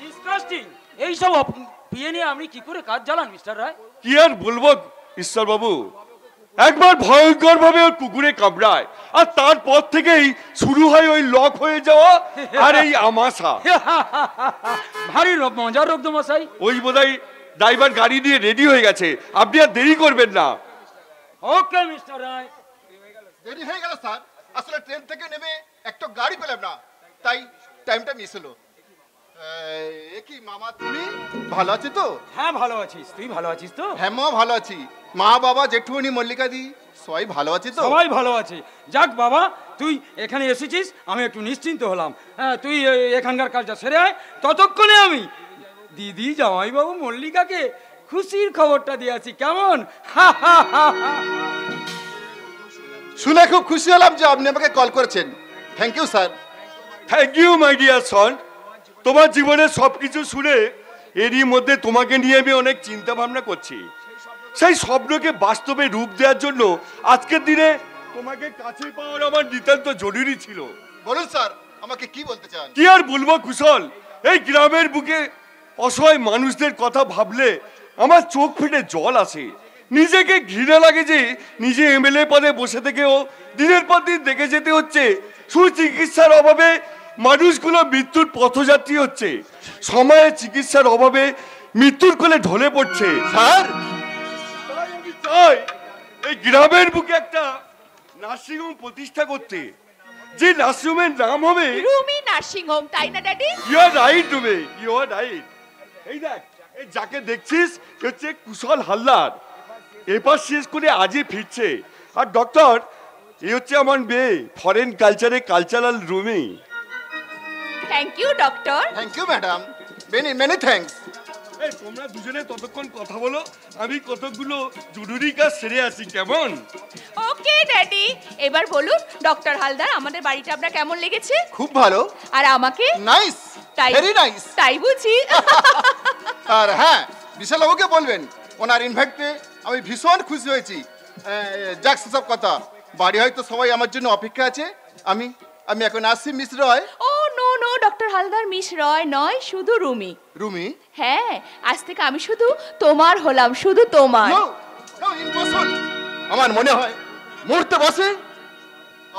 Speaker 2: ডিসকাস্টিং। এইসব পিয়ে নিয়ে আপনি কি করে কাজ চালান মিস্টার রায়?
Speaker 1: কি আর বলবো ঈশ্বর বাবু, একবার ভয়ঙ্কর ভাবে ওর কুকুরে কামড়ায়, আর তারপর থেকেই শুরু হয় ওই লক হয়ে যাওয়া আর এই আমাশা।
Speaker 2: ভারী মজার রোগ তো মশাই।
Speaker 1: ওই বোধহয় ড্রাইভার গাড়ি নিয়ে রেডি হয়ে গেছে, আপনি আর দেরি করবেন না।
Speaker 2: ওকে মিস্টার রায়।
Speaker 6: দেরি হয়ে গেল স্যার, আসলে ট্রেন থেকে নেমে একটা গাড়ি পেলাম না, তাই টাইমটা মিস হলো। কি মামা, তুমি ভালো আছিস তো?
Speaker 2: হ্যাঁ ভালো আছিস, তুই ভালো আছিস তো?
Speaker 6: হ্যাঁ মা ভালো আছি। মা বাবা জেঠুমনি মল্লিকা দি সবাই ভালো আছে তো?
Speaker 2: সবাই ভালো আছে। যাক বাবা, তুই এখানে এসেছিস, আমি একটু নিশ্চিন্ত হলাম। হ্যাঁ, তুই এখানকার কাজটা সেরে আয়, ততক্ষণে আমি দিদি জামাইবাবু মল্লিকাকে খুশির খবরটা দিয়ে আছি। কেমন?
Speaker 6: শুনে খুব খুশি হলাম যে আপনি আমাকে কল করেছেন। Thank you sir.
Speaker 1: Thank you my dear son. তোমার জীবনের সব কিছু শুনে এরই মধ্যে তোমাকে নিয়ে আমি অনেক চিন্তা ভাবনা করছি। সেই স্বপ্নকে বাস্তবে রূপ দেওয়ার জন্য আজকের দিনে তোমাকে কাছে পাওয়ার আমার নিতান্ত জরুরি ছিল।
Speaker 6: বলুন স্যার, আমাকে কি বলতে চান?
Speaker 1: কি আর বলবো কুশল, এই গ্রামের বুকে অসহায় মানুষদের কথা ভাবলে আমার চোখ ফেটে জল আসে। নিজেকে ঘৃণা লাগে যে নিজে এমএলএ পদে বসে থেকেও দিনের পর দিন দেখে যেতে হচ্ছে সুচিকিৎসার অভাবে মানুষগুলো মৃত্যুর পথযাত্রী হচ্ছে, সময়ে চিকিৎসার অভাবে মৃত্যুর কোলে ঢলে পড়ছে।
Speaker 6: স্যার,
Speaker 1: তাই আমি চাই এই গ্রামের বুকে একটা নার্সিংহোম প্রতিষ্ঠা করতে, যে নার্সিংহোমের নাম হবে
Speaker 3: রুমি নার্সিং হোম, তাই না daddy?
Speaker 1: You are right Rumi, you are right. এই দেখ, এই যাকে দেখছিস হচ্ছে কুশল হালদার। এবার শেষ করে আজই ফিরছে। আর ডক্টর, এই হচ্ছে আমার মেয়ে, ফরেন কালচারে cultural Rumi.
Speaker 3: Thank you doctor.
Speaker 6: Thank you madam, many many thanks.
Speaker 1: এই তোমরা দুজনে ততক্ষণ কথা বলো, আমি কতগুলো জরুরি কাজ সেরে আসি। কেমন?
Speaker 3: ওকে ড্যাডি, এবার বলুন ডক্টর হালদার, আমাদের বাড়িটা আপনার কেমন লেগেছে?
Speaker 6: খুব ভালো।
Speaker 3: আর আমাকে?
Speaker 6: নাইস,
Speaker 3: তাই?
Speaker 6: Very nice.
Speaker 3: তাই বুঝি।
Speaker 6: আর হ্যাঁ, বিশালবাবুকে বলবেন ওনার ইনভাইট পেয়ে আমি ভীষণ খুশি হয়েছি। যাক সেসব কথা, বাড়ি হয়তো সবাই আমার জন্য অপেক্ষা আছে। আমি আমি এখন আসছি miss Roy.
Speaker 3: Oh no no doctor Haldar, miss Roy নয়, শুধু রুমি।
Speaker 6: রুমি?
Speaker 3: হ্যাঁ, আজ থেকে আমি শুধু তোমার হলাম, শুধু তোমার।
Speaker 6: No no, impossible. আমার মনে হয় মুহূর্তে বসে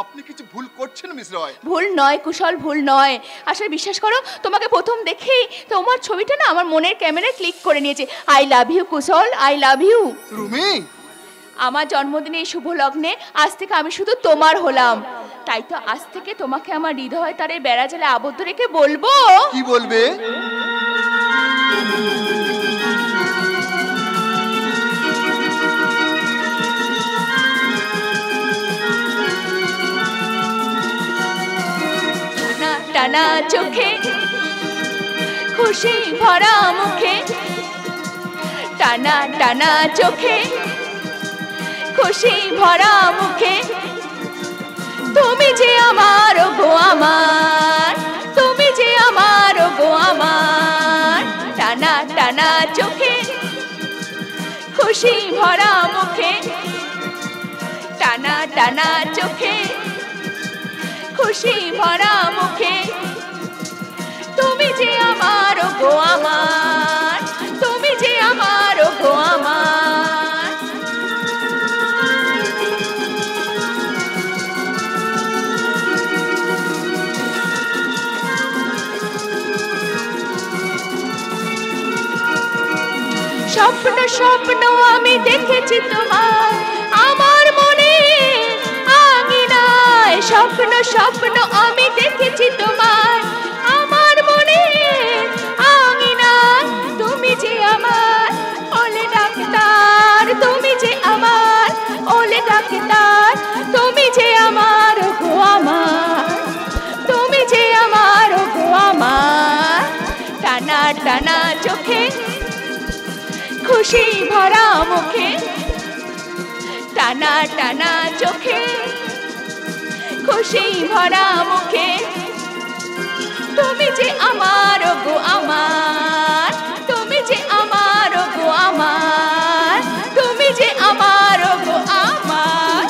Speaker 6: আপনি কিছু ভুল করছেন মিস রয়।
Speaker 3: ভুল নয় কুশল, ভুল নয়। আসলে বিশ্বাস করো, তোমাকে প্রথম দেখেই তোমার ছবিটা না আমার মনের ক্যামেরায় ক্লিক করে নিয়েছে। I love you Kushal, I love you.
Speaker 6: Rumi,
Speaker 3: আমার জন্মদিনে এই শুভ লগ্নে আজ থেকে আমি শুধু তোমার হলাম। তাই তো আজ থেকে তোমাকে আমার হৃদয় তারে বেড়া জালে আবদ্ধ রেখে বলবো।
Speaker 6: কি বলবে?
Speaker 3: টানা চোখে, খুশি ভরা মুখে, টানা টানা চোখে, খুশি ভরা মুখে, তুমি যে আমার গো আমার, তুমি যে আমার গো আমার। টানা টানা চোখে, খুশি ভরা মুখে, টানা টানা চোখে, খুশি ভরা মুখে, তুমি যে আমার গো আমার, তুমি যে আমার গো আমার। স্বপ্ন স্বপ্ন আমি দেখেছি তোমার আমার মনে আঙিনায়, স্বপ্ন স্বপ্ন আমি দেখেছি তোমার আমার মনে আঙিনায়। তুমি যে আমার ওলে ডাক্তার, তুমি যে আমার ওলে ডাক্তার, তুমি যে আমার গো আমার, তুমি যে আমার গো আমার। টানা টানা চোখে, খুশি ভরা মুখে, টানা টানা চোখে, খুশি ভরা মুখে, তুমি যে আমার গো আমার, তুমি যে আমার গো আমার, তুমি যে আমার গো আমার।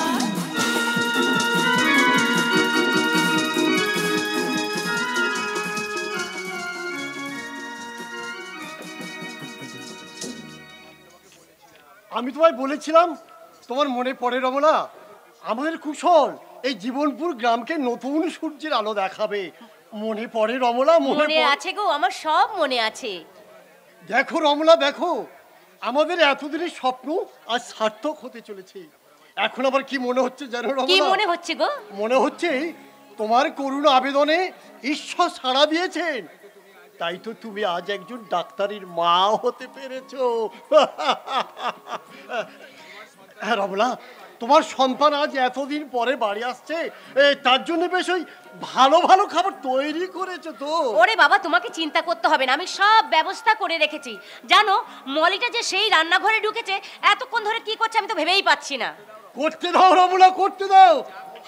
Speaker 5: আমি তোমায় বলেছিলাম, তোমার মনে পড়ে রমলা, আমাদের কুশল এই জীবনপুর গ্রামকে নতুন সূর্যের আলো দেখাবে। মনে পড়ে রমলা?
Speaker 3: মনে আছে গো, আমার সব মনে আছে।
Speaker 5: দেখো রমলা, দেখো আমাদের এতদিনের স্বপ্ন আজ সার্থক হতে চলেছে। এখন আবার কি মনে হচ্ছে জানো রমলা?
Speaker 3: কি মনে হচ্ছে গো?
Speaker 5: মনে হচ্ছে তোমার করুণ আবেদনে ঈশ্বর সাড়া দিয়েছেন। তাই তো তুমি আজ একজন ডাক্তারের মা হতে পেরেছো। হ্যাঁ রমলা, তোমার সন্তান আজ এতদিন পরে বাড়ি আসছে, তার জন্য বেশ ওই ভালো ভালো খাবার তৈরি করেছে তো।
Speaker 7: ওরে বাবা, তোমাকে চিন্তা করতে হবে না, আমি সব ব্যবস্থা করে রেখেছি। জানো মলিটা যে সেই রান্নাঘরে ঢুকেছে, এতক্ষণ ধরে কি করছে আমি তো ভেবেই পাচ্ছি না।
Speaker 5: করতে দাও রমলা, করতে দাও।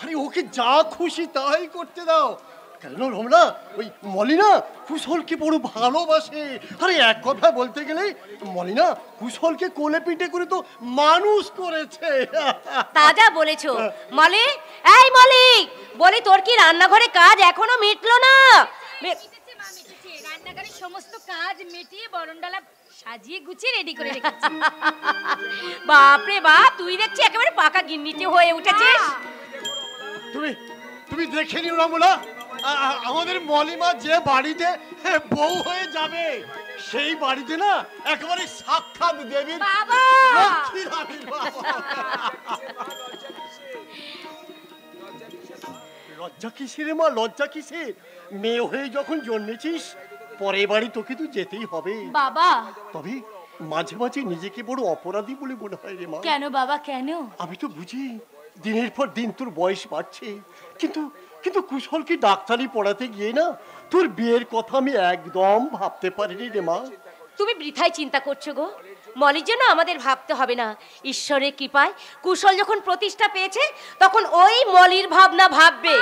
Speaker 5: আরে ওকে যা খুশি তাই করতে দাও। কেন রমলা, ওই মলিনা কুশলকে বড় ভালোবাসে। আরে এক কথা বলতে গেলে মলিনা কুশলকে কোলে পিঠে করে তো মানুষ করেছে।
Speaker 7: তাজা বলেছো মলি। এই মলি, বলি তোর কি রান্নাঘরে কাজ এখনো মিটলো না?
Speaker 3: রান্নাঘরের সমস্ত কাজ মিটিয়ে বরণডালা সাজিয়ে গুছিয়ে রেডি করে রেখেছি।
Speaker 7: বাপরে বাপ, তুই দেখছি একেবারে পাকা গিন্নিতে হয়ে উঠেছিস।
Speaker 5: তুমি দেখে নিও রমলা, আমাদের মলিমা যে বাড়িতে বউ হয়ে যাবে, সেই বাড়িতে না একেবারে সাক্ষাৎ দেবীর
Speaker 3: বাবা।
Speaker 5: লক্ষ্মী রানীর বাবা। লজ্জা কিসের মা, লজ্জা কিসের? মেয়ে হয়ে যখন জন্মেছিস, পরের বাড়ি তোকে তো যেতেই হবে
Speaker 3: বাবা।
Speaker 5: তবে মাঝে মাঝে নিজেকে বড় অপরাধী বলে মনে হয় রে মা।
Speaker 3: কেন বাবা, কেন?
Speaker 5: আমি তো বুঝি দিনের পর দিন তোর বয়স বাড়ছে, কিন্তু কিন্তু কুশলকে ডাক্তারি পড়াতে গিয়ে না তোর বিয়ের কথা আমি একদম ভাবতে পারিনি রে মা।
Speaker 7: তুমি বৃথাই চিন্তা করছো গো। মলির জন্য আমাদের ভাবতে হবে না। ঈশ্বরের কৃপায় কুশল যখন প্রতিষ্ঠা পেয়েছে, তখন ওই মলির ভাবনা ভাববে।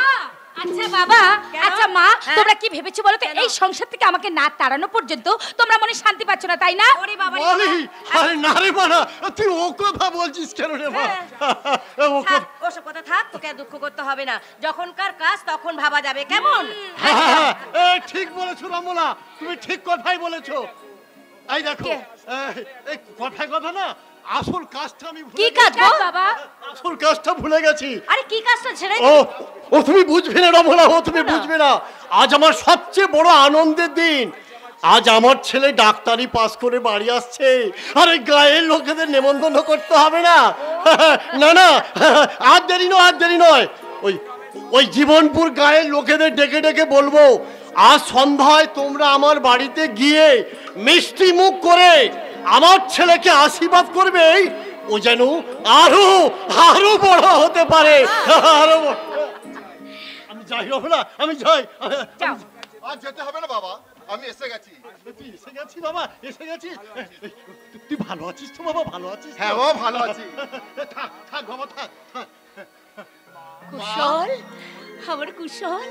Speaker 3: আচ্ছা বাবা, আচ্ছা মা, তোমরা কি ভেবেছো বলো তো? এই সংসার থেকে আমাকে না তাড়ানো পর্যন্ত তোমরা মনে শান্তি পাচ্ছ না, তাই না?
Speaker 7: ওরে বাবা,
Speaker 5: মলি, আরে না রে মা, তুই ও কথা বলছিস কেন রে মা?
Speaker 7: ওসব কথা থাক, তোকে আর দুঃখ করতে হবে না। যখনকার কাজ তখন ভাবা যাবে, কেমন?
Speaker 5: ঠিক বলেছো রমলা, তুমি ঠিক কথাই বলেছো। এই দেখো, এই কথায় কথা না, আসল কাজটা আমি
Speaker 7: কি কাজ গো
Speaker 3: বাবা?
Speaker 5: আসল কাজটা ভুলে গেছি।
Speaker 7: আরে কি কাজটা ছেড়ে?
Speaker 5: ও তুমি বুঝবে না রমলা, ও তুমি বুঝবে না। আজ আমার সবচেয়ে বড় আনন্দের দিন। আজ আমার ছেলে ডাক্তারি পাস করে বাড়ি আসছে, আরে গায়ের লোকেদের নেমন্তন্ন করতে হবে না। না না, আর দেরি নয়, আর দেরি নয়। ওই জীবনপুর গায়ের লোকেদের ডেকে ডেকে বলবো, আজ সন্ধ্যায় তোমরা আমার বাড়িতে গিয়ে মিষ্টি মুখ করে আমার ছেলেকে আশীর্বাদ করবে, ও যেন আরো আরো বড় হতে পারে। আরো আমি যাই রমলা, আমি যাই।
Speaker 6: আর যেতে হবে না বাবা, আমি এসে গেছি।
Speaker 5: তুই এসে গেছি বাবা, এসে গেছিস? তুই ভালো আছিস তো বাবা? ভালো আছিস?
Speaker 6: হ্যাঁ বাবা, ভালো আছি।
Speaker 5: থাক থাক বাবা, থাক।
Speaker 7: কুশল, আমার কুশল,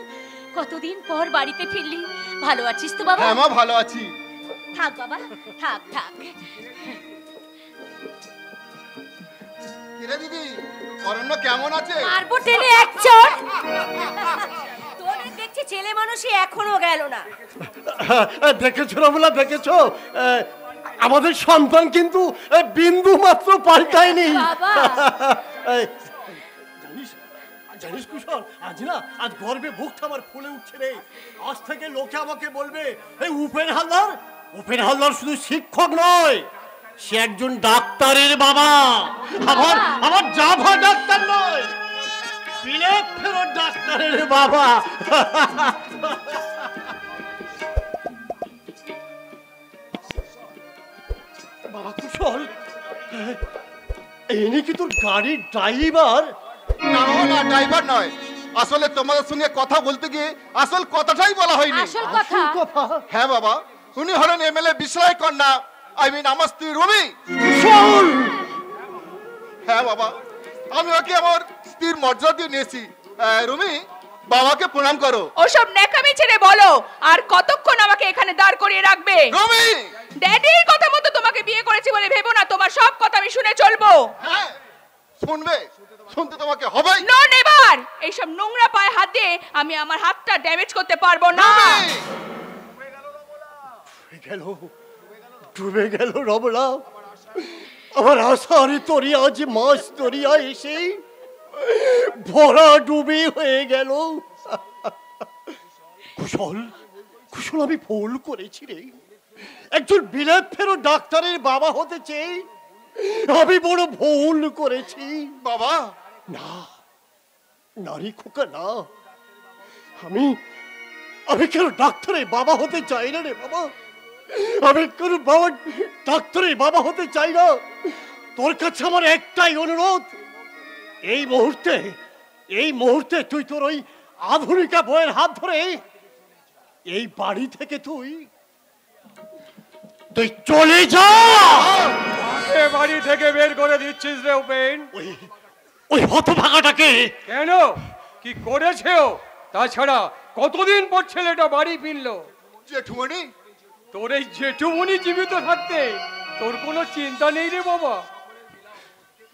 Speaker 7: কতদিন পর বাড়িতে ফিরলি। ভালো আছিস তো বাবা?
Speaker 6: হ্যাঁ মা, ভালো আছি।
Speaker 7: থাক বাবা, থাক থাক।
Speaker 6: কিরে দিদি, অরণ্য কেমন আছে?
Speaker 7: মারবো টেনে এক চড়। তোদের দেখছি ছেলে মানুষই এখনো গেল না।
Speaker 5: দেখেছো রমলা, দেখেছো? আমাদের সন্তান কিন্তু বিন্দু মাত্র পাল্টায়নি। জানিস জানিস কুশল, আজ না, আজ গর্বে বুকটা আমার ফুলে উঠছে রে। আজ থেকে লোকে আমাকে বলবে, এই উপেন হালদার শুধু শিক্ষক নয়, সে একজন ডাক্তারের বাবা। আমার জাভা ডাক্তার নয়, বিলেত ফেরত ডাক্তারের বাবা। বাবা কুশল, এই নাকি তোর গাড়ির ড্রাইভার?
Speaker 6: না না, ড্রাইভার নয়। আসলে তোমাদের সঙ্গে কথা বলতে গিয়ে আসল কথাটাই বলা হয়নি।
Speaker 3: আসল কথা?
Speaker 6: হ্যাঁ বাবা, উনি হলেন এমএলএ বিশ্বরায় কন্যা, আমার স্ত্রী রুমি। হ্যাঁ বাবা, আমি ওকে আমার স্ত্রীর মর্যাদা দিয়ে নিয়েছি। রুমি, বাবাকে প্রণাম করো।
Speaker 8: ওসব ন্যাকামি ছেড়ে বলো, আর কতক্ষণ আমাকে এখানে দাঁড় করিয়ে রাখবে?
Speaker 6: রুমি,
Speaker 8: ড্যাডির কথা মতো তোমাকে বিয়ে করেছি বলে ভেবো না তোমার সব কথা আমি শুনে চলবো।
Speaker 6: হ্যাঁ শুনবে, শুনতে তোমাকে হবে।
Speaker 8: নো নেভার, এইসব নোংরা পায়ে হাত দিয়ে আমি আমার হাতটা ড্যামেজ করতে পারবো না।
Speaker 5: ডুবে গেল রমলা, আমার আশারি তরিয়া যে মাছ তরিয়া এসে ভরা ডুবে হয়ে গেল। কুশল, আমি ভুল করেছি রে। একজন বিলেত ফেরত ডাক্তারের বাবা হতে চেয়ে আমি বড় ভুল করেছি
Speaker 6: বাবা।
Speaker 5: না, নারী খোকা না, আমি কেন ডাক্তারের বাবা হতে চাই না রে বাবা। আমি কেন ডাক্তারের বাবা হতে চাই না। তোর কাছে আমার একটাই অনুরোধ, এই মুহূর্তে তুই তোর ওই আধুনিকা বইয়ের হাত ধরে এই বাড়ি থেকে তুই চলে যা।
Speaker 2: বাড়ি থেকে বের করে দিচ্ছিস রে উপেন?
Speaker 5: ওই হতভাগাটাকে
Speaker 2: কেন, কি করেছে ও? তাছাড়া কতদিন পর ছেলেটা বাড়ি ফিরলো?
Speaker 6: জেঠুমনি,
Speaker 2: তোর এই জেঠুমনি জীবিত থাকতে তোর কোনো চিন্তা নেই রে বাবা?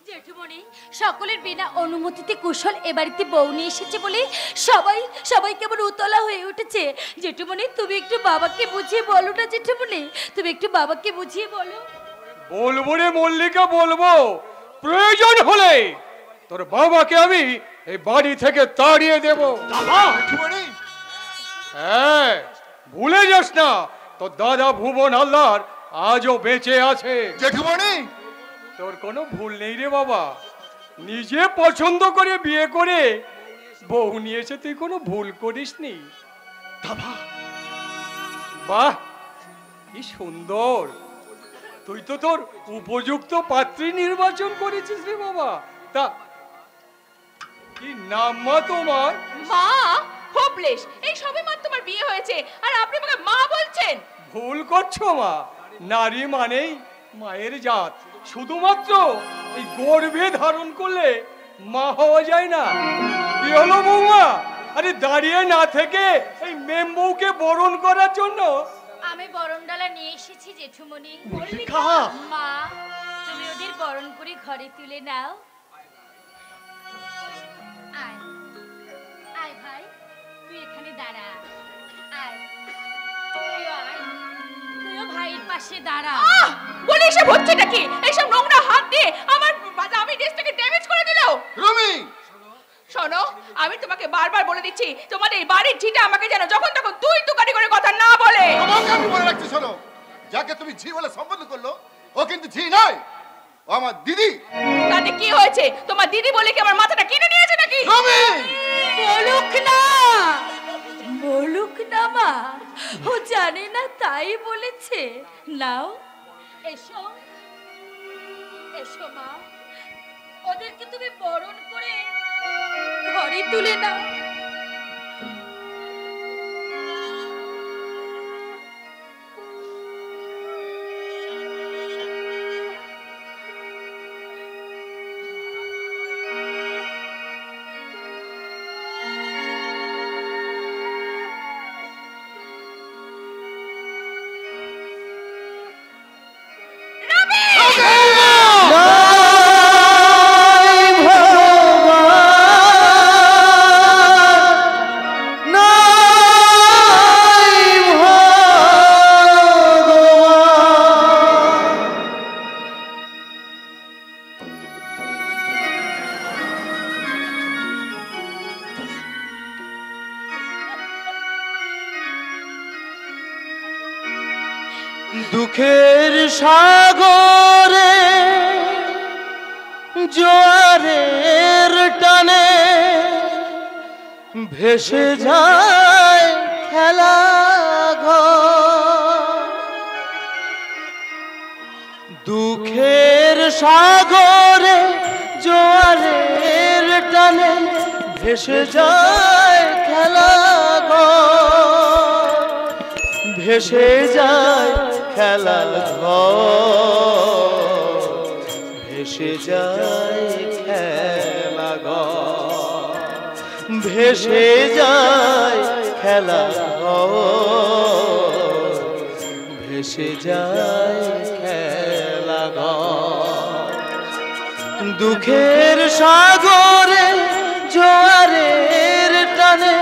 Speaker 3: জেঠুমণি, সকলের বিনা অনুমতিতে কুশল এ বাড়িতে বউ নিয়ে এসেছে বলে সবাই কেমন উতলা হয়ে উঠেছে। জেঠুমণি, তুমি একটু বাবাকে বুঝিয়ে বলো না। জেঠুমণি, তুমি একটু বাবাকে বুঝিয়ে বলো।
Speaker 2: বলবো রে মল্লিকা, বলবো। প্রয়োজন হলে তোর বাবাকে আমি এই বাড়ি থেকে তাড়িয়ে দেব। হ্যাঁ, ভুলে যাস না তোর দাদা ভুবন হালদার আজও বেঁচে আছে।
Speaker 6: জেঠুমনি,
Speaker 2: তোর কোনো ভুল নেই রে বাবা। নিজে পছন্দ করে বিয়ে করে বউ নিয়েছে, তুই কোনো ভুল করিসনি। বাহ, কি সুন্দর! তুই তো তোর উপযুক্ত পাত্রী নির্বাচন করেছিস রে বাবা। তা কি নাম মা তোমার?
Speaker 8: মা? হোপলেস, এই সবে মাত্র তোমার বিয়ে হয়েছে আর আপনি আমাকে মা বলছেন?
Speaker 2: ভুল করছো মা। নারী মানেই মায়ের জাত। শুধুমাত্র এই গর্ভে ধারণ করলে মা হওয়া যায় না। কি হলো বৌমা? আরে দাঁড়িয়ে না থেকে এই মেম বউকে বরণ করার জন্য
Speaker 3: আমি বরণডালা নিয়ে এসেছি জেঠুমণি। মা, তুমি ওদের বরণ করে ঘরে তুলে নাও। আয় আয় ভাই, তুই এখানে দাঁড়া। আয়, তুইও ভাইয়ের পাশে দাঁড়া।
Speaker 8: বলি এসব হচ্ছেটা কি? এইসব নোংরা হাত দিয়ে আমার আমি ড্রেসটাকে ড্যামেজ করে দিল।
Speaker 6: রুমি,
Speaker 8: শোনো, আমি তোমাকে বারবার বলে দিচ্ছি, তোমাদের এই বাড়ির ঝিটা আমাকে যেন যখন তখন তুই তুকারি করে কথা না বলে।
Speaker 6: তোমাকে আমি বলে রাখছি, শোনো, যাকে তুমি ঝি বলে সম্বোধন করলো ও কিন্তু ঝি নয়, ও আমার দিদি।
Speaker 8: তাতে কি হয়েছে? তোমার দিদি বলে কি আমার মাথাটা কিনে নিয়েছে নাকি?
Speaker 6: রুমি,
Speaker 3: বলুক না মা, ও জানে না তাই বলেছে। নাও, এসো এসো মা, ওদেরকে তুমি বরণ করে ঘরে তুলে নাও।
Speaker 4: দুঃখের সাগরে জোয়ারের টানে ভেসে যায় খেলা ঘর। দুঃখের সাগরে জোয়ারের টানে ভেসে যায় খেলা ঘর, ভেসে যায় খেলার ঘর, ভেসে যায় খেলা ঘর, ভেসে যায় খেলা ঘর, ভেসে যায় খেলা ঘর। দুঃখের সাগরে জোয়ারের টানে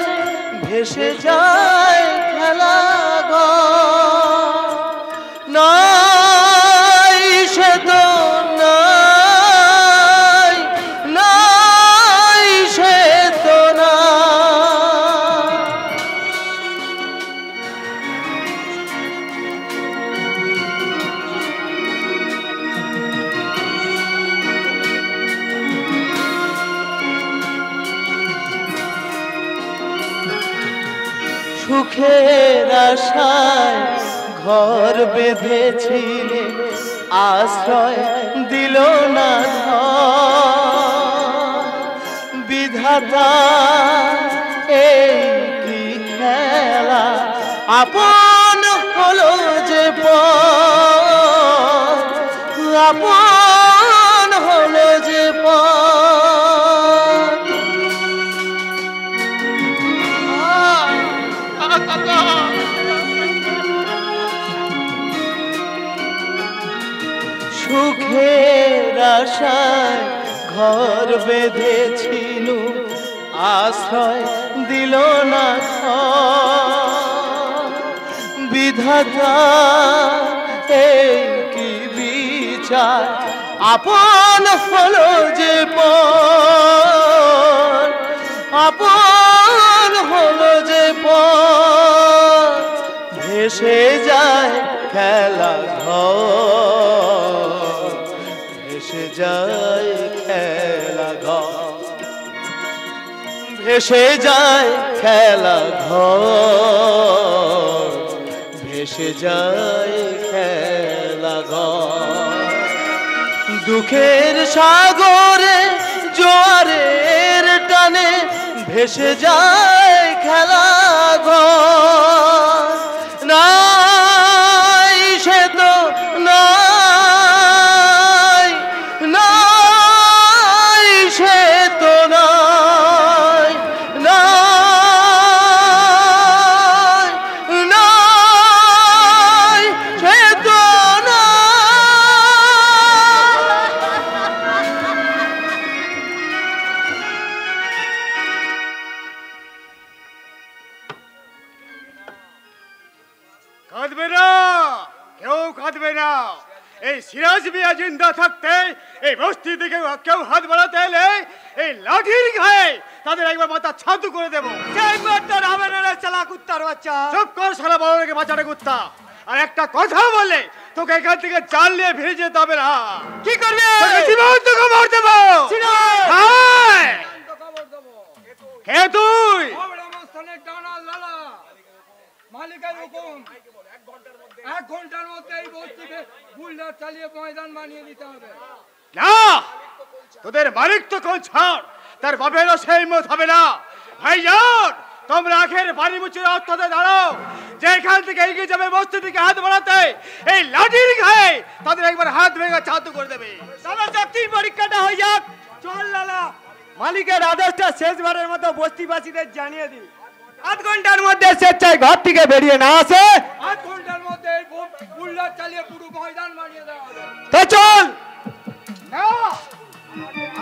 Speaker 4: ভেসে যায় খেলা ঘর, নাই সে তো নাই, নাই সে তো না। সুখের আশায় ঘর বেঁধেছিলে আশ্রয় দিল না বিধাতা এই কি খেলা আপন হলো যে আপন হলো যে সুখের আশায় ঘর বেঁধেছিল আশ্রয় দিল না বিধাতা এই কি বিচার আপন হলো যে আপন হলো যে ভেসে যায় খেলা ঘর ভেসে যায় খেলা ঘর ভেসে যায় খেলা ঘর ভেসে যায় খেলা ঘর দুঃখের সাগরে জোয়ারের টানে ভেসে যায় খেলা ঘর নাই সে তো নাই নাই সে তো নাই নাই নাই সে তো
Speaker 2: কাঁদবে না, কেউ কাঁদবে না। এই সিরাজ মিয়া জিন্দা থাকতে এই বস্তি থেকে কেউ হাত বাড়াতে এলে এই লাঠির ঘায়ে তাদের একবার মাথা ছাতু করে দেবো। চালা কুত্তার বাচ্চা, চুপ কর শালা, বড় রেখে বাচ্চাটা কুত্তা। আর একটা কথা বলে তোকে এখান থেকে চাল নিয়ে ফিরে যেতে হবে না। কি করবে? জীবন্ত খবর দেবো। কে তুই?
Speaker 9: মালিকের হুকুম, 1 ঘন্টার মধ্যে এই বস্তিতে বুলডার চালিয়ে ময়দান বানিয়ে দিতে হবে।
Speaker 2: না, তোদের মালিক তো কোন ছাড়, তার বাপেরও সেই মত হবে না। ভাইজান, তোমরা আখের বাড়ি মুচে অর্থতে দাঁড়াও, যে এখান থেকে এগিয়ে যাবে বস্তি থেকে হাত বাড়াতে এই লাঠির ঘায়ে তাদের একবার হাত ভেঙে ছাতু করে দেবে। দাদা চাকরির পরীক্ষাটা হয়ে যাক। চল লালা, মালিকের আদেশটা শেষবারের মতো বস্তিবাসীদের জানিয়ে দিই। 8 ঘন্টার মধ্যে স্বেচ্ছায় ঘর থেকে বেরিয়ে না আসে,
Speaker 9: 8 ঘন্টার মধ্যে বুলডার চালিয়ে পুরো ময়দান বানিয়ে দেওয়া হবে।
Speaker 2: তো চল। না,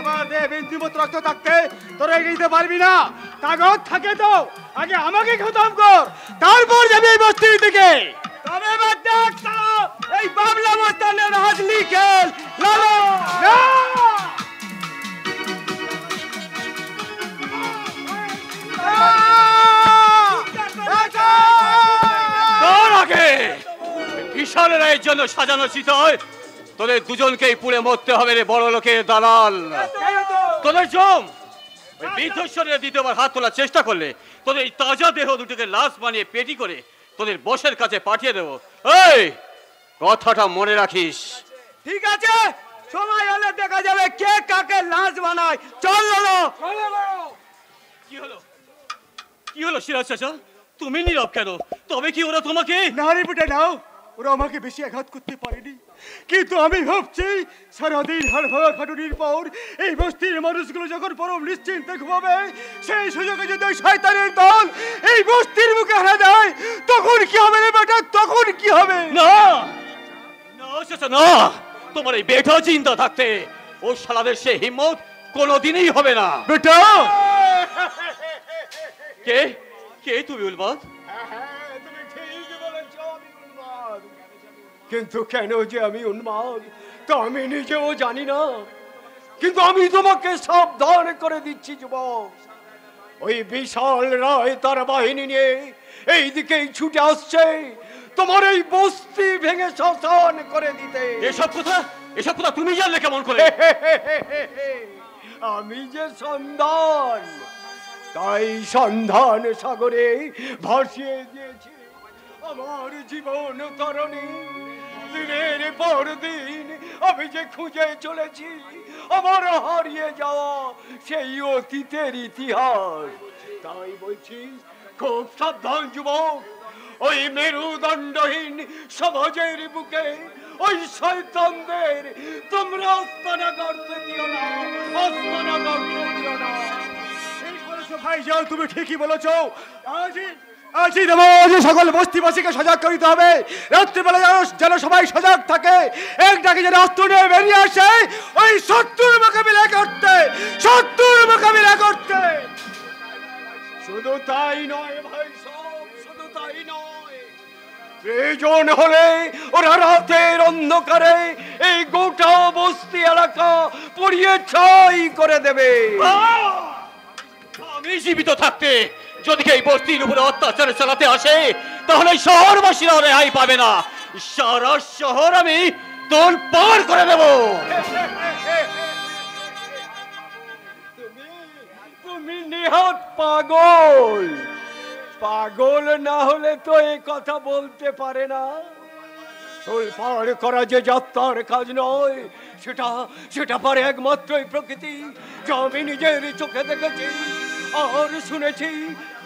Speaker 2: আমাদের বিন্দুমত রক্ত থাকতে তোরা এগিয়ে দিতে পারবি না। কাগজ থাকে তো আগে আমাকে খতম কর, তারপর যাবি এই বস্তির দিকে। তবে এই বাবলা মস্তানের হাত লিখেল লালো। না, বিশাল রায়ের জন্য সাজানো চিতয় তোদের দুজনকেই পুড়ে মরতে হবে রে বড় লোকের দালাল। তোদের জম ওই বৃদ্ধশ্বরের দ্বিতীয়বার হাত তোলার চেষ্টা করলে তোদের এই তাজা দেহ দুটোকে লাশ বানিয়ে পেটি করে তোদের বসের কাছে পাঠিয়ে দেবো। এই কথাটা মনে রাখিস। ঠিক আছে, সময় হলে দেখা যাবে কে কাকে লাশ বানায়। চল লালো। কি হলো, কি হলো সিরাজ চাচা, তুমি নীরব কেন? তবে কি ওরা তোমাকে? না রে বেটা, নাও, ওরা আমাকে বেশি আঘাত করতে পারেনি, কিন্তু আমি ভাবছি সারাদিন হাড় ভাঙা খাটুনির পর এই বস্তির মানুষগুলো যখন পরম নিশ্চিন্তে ঘুমাবে, সেই সুযোগে যদি ওই শয়তানের দল এই বস্তির মুখে হারা দেয়, তখন কি হবে রে বেটা, তখন কি হবে? না না চাচা, না, তোমার এই বেটা চিন্তা থাকতে ও শালাদের সে হিম্মত কোনোদিনই হবে না। বেটা, কে কে তুমি? উলবাদ? কিন্তু কেন যে আমি উন্মাদ তা আমি নিজেও জানি না, কিন্তু আমি তোমাকে সাবধান করে দিচ্ছি যুবক, ওই বিশাল রায় তার বাহিনী নিয়ে এই দিকেই ছুটে আসছে তোমার এই বস্তি ভেঙে শ্মশান করে দিতে। এসব কথা তুমি জানলে কেমন করে? আমি যে সন্ধান, তাই সন্ধান সাগরে ভাসিয়ে দিয়েছি আমার জীবন তরণী।
Speaker 1: দিনের পর দিন আমি যে খুঁজে চলেছি আমার হারিয়ে যাওয়া সেই অতীতের ইতিহাস। তাই বলছি, খুব সাবধান যুবক, ওই মেরুদণ্ডহীন সমাজের বুকে ওই শয়তানদের তোমরা আস্তানা করতে দিও না, আস্তানা করতে দিও না।
Speaker 2: ঠিক বলেছো ভাইজান, তুমি ঠিকই বলেছো। আজই নামাজে সকল বস্তিবাসীকে সজাগ করিতে হবে। রাত্রিবেলা যেন সবাই সজাগ থাকে, এক ডাকে যেন অস্ত্র নিয়ে বেরিয়ে আসে ওই শত্রুর মোকাবিলা করতে, শত্রুর মোকাবিলা করতে।
Speaker 1: শুধু তাই নয় ভাই সব, শুধু তাই নয়, প্রয়োজন হলে ওরা রাতের অন্ধকারে এই গোটা বস্তি এলাকা পুড়িয়ে ছাই করে দেবে।
Speaker 4: আমি জীবিত থাকতে যদি এই বস্তির উপরে অত্যাচার চালাতে আসে, তাহলে শহরবাসীরা রেহাই পাবে না। সারা শহর আমি তোল পার করে দেব।
Speaker 1: তুমি নিহাত পাগল। পাগল না হলে তো এই কথা বলতে পারে না। তোলপাড় করা যে যাত্রার কাজ নয়, সেটা পারে একমাত্রই প্রকৃতি, যা আমি নিজের চোখে দেখেছি আর শুনেছি।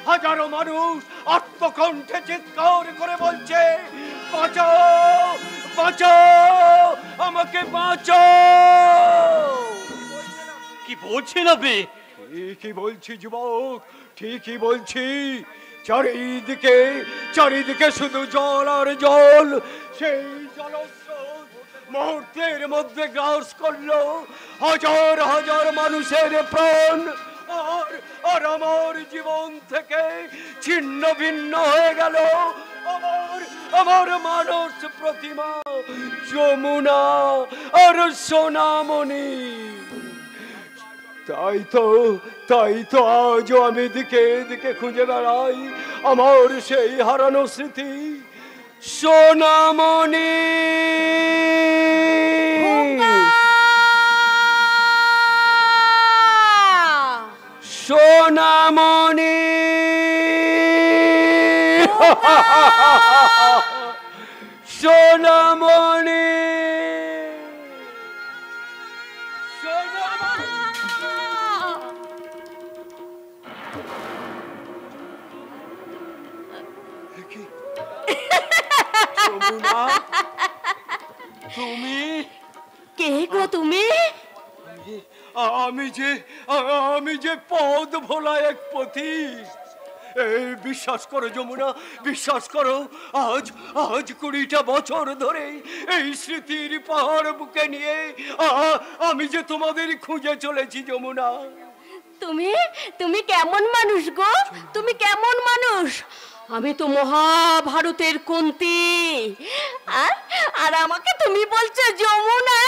Speaker 1: হাজারো মানুষ আত্মকণ্ঠে চিৎকার করে বলছে, বাঁচাও বাঁচাও, আমাকে বাঁচাও।
Speaker 4: কি বলছেন আপনি?
Speaker 1: ঠিকই বলছি যুবক, ঠিকই বলছি। চারিদিকে শুধু জল আর জল। সেই জলস্রোত মুহূর্তের মধ্যে গ্রাস করলো হাজার হাজার মানুষের প্রাণ, আর আমার জীবন থেকে ছিন্ন ভিন্ন হয়ে গেল আমার মানস প্রতিমা যমুনা আর সোনামণি। তাই তো আজও আমি দিকে দিকে খুঁজে বেড়াই আমার সেই হারানো স্মৃতি সোনামণি। সোনামণি সোনামণি তুমি
Speaker 7: কে গো তুমি?
Speaker 1: আমি যে পদ ভোলা এক পথিক। এই বিশ্বাস করো যমুনা, বিশ্বাস করো, আজ 20টা বছর ধরে এই স্মৃতির পাহাড় বুকে নিয়ে আমি যে তোমাদের খুঁজে চলেছি যমুনা।
Speaker 7: তুমি কেমন মানুষ গো? তুমি কেমন মানুষ? আমি তো মহাভারতের কুন্তী, আর আমাকে তুমি বলছো যমুনা?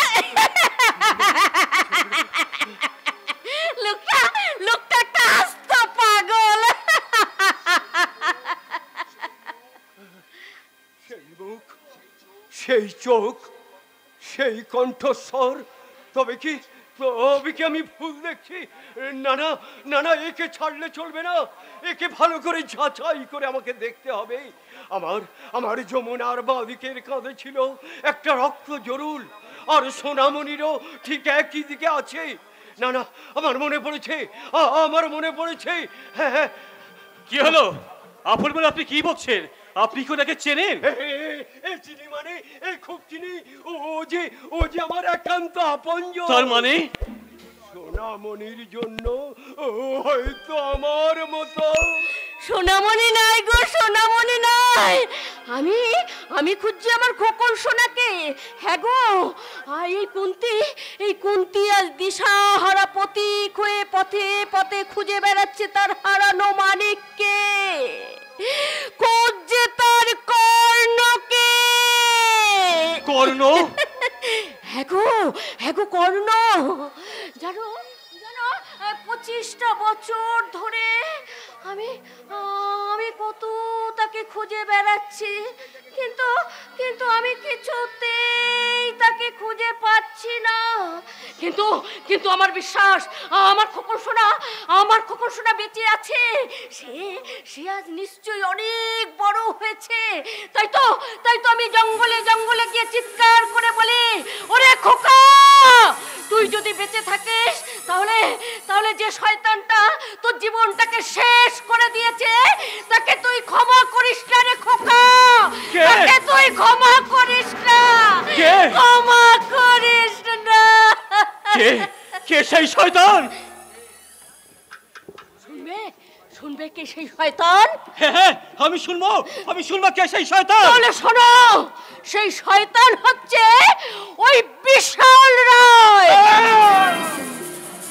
Speaker 7: লোকটা একটা আস্ত পাগল।
Speaker 1: সেই মুখ, সেই চোখ, সেই কণ্ঠস্বর, তবে কি আমি ভুল দেখছি? না, একে ছাড়লে চলবে না। একে ভালো করে যাচাই করে আমাকে দেখতে হবে। আমার যমুনার বাঁদিকের কাঁধে ছিল একটা রক্ত জরুল, আর সোনামণিরও ঠিক একই দিকে আছে। না, আমার মনে পড়েছে। হ্যাঁ।
Speaker 4: কি হলো? আপন বলে আপনি কি বলছেন? আপনি কি ওনাকে চেনেন?
Speaker 1: চিনি মানে খুব চিনি। ও যে আমার একান্ত আপনজন।
Speaker 4: তার মানে
Speaker 1: সোনামণির জন্য হয়তো আমার মতো।
Speaker 7: সোনামণি নাই গো, সোনামণি নাই। আমি খুঁজছি আমার খোকন সোনাকে। হ্যাঁ গো, এই কুন্তী আজ দিশাহারা পথিক হয়ে পথে পথে খুঁজে বেড়াচ্ছে তার হারানো মানিককে, খুঁজছে তার কর্ণকে।
Speaker 4: কর্ণ?
Speaker 7: হ্যাঁ গো কর্ণ। জানো 25টা বছর ধরে আমি কত তাকে খুঁজে বেড়াচ্ছি, কিন্তু কিন্তু আমি কিছুতেই তাকে খুঁজে পাচ্ছি না। কিন্তু কিন্তু আমার বিশ্বাস, আমার খোকন সোনা বেঁচে আছে। সে আজ নিশ্চয়ই অনেক বড় হয়েছে। তাই তো আমি জঙ্গলে জঙ্গলে গিয়ে চিৎকার করে বলি, ওরে খোকা, তুই যদি বেঁচে থাকিস তাহলে যে শয়তানটা তোর জীবনটাকে শেষ করে দিয়েছে তাকে তুই ক্ষমা করিস না রে খোকা। তাকে তুই ক্ষমা করিস না, ক্ষমা করিস না।
Speaker 4: কে সেই শয়তান?
Speaker 7: শুনবে কে সেই শয়তান?
Speaker 4: হ্যাঁ, আমি শুনবো কে সেই শয়তান।
Speaker 7: তাহলে শোনো, সেই শয়তান হচ্ছে ওই বিশাল রায়।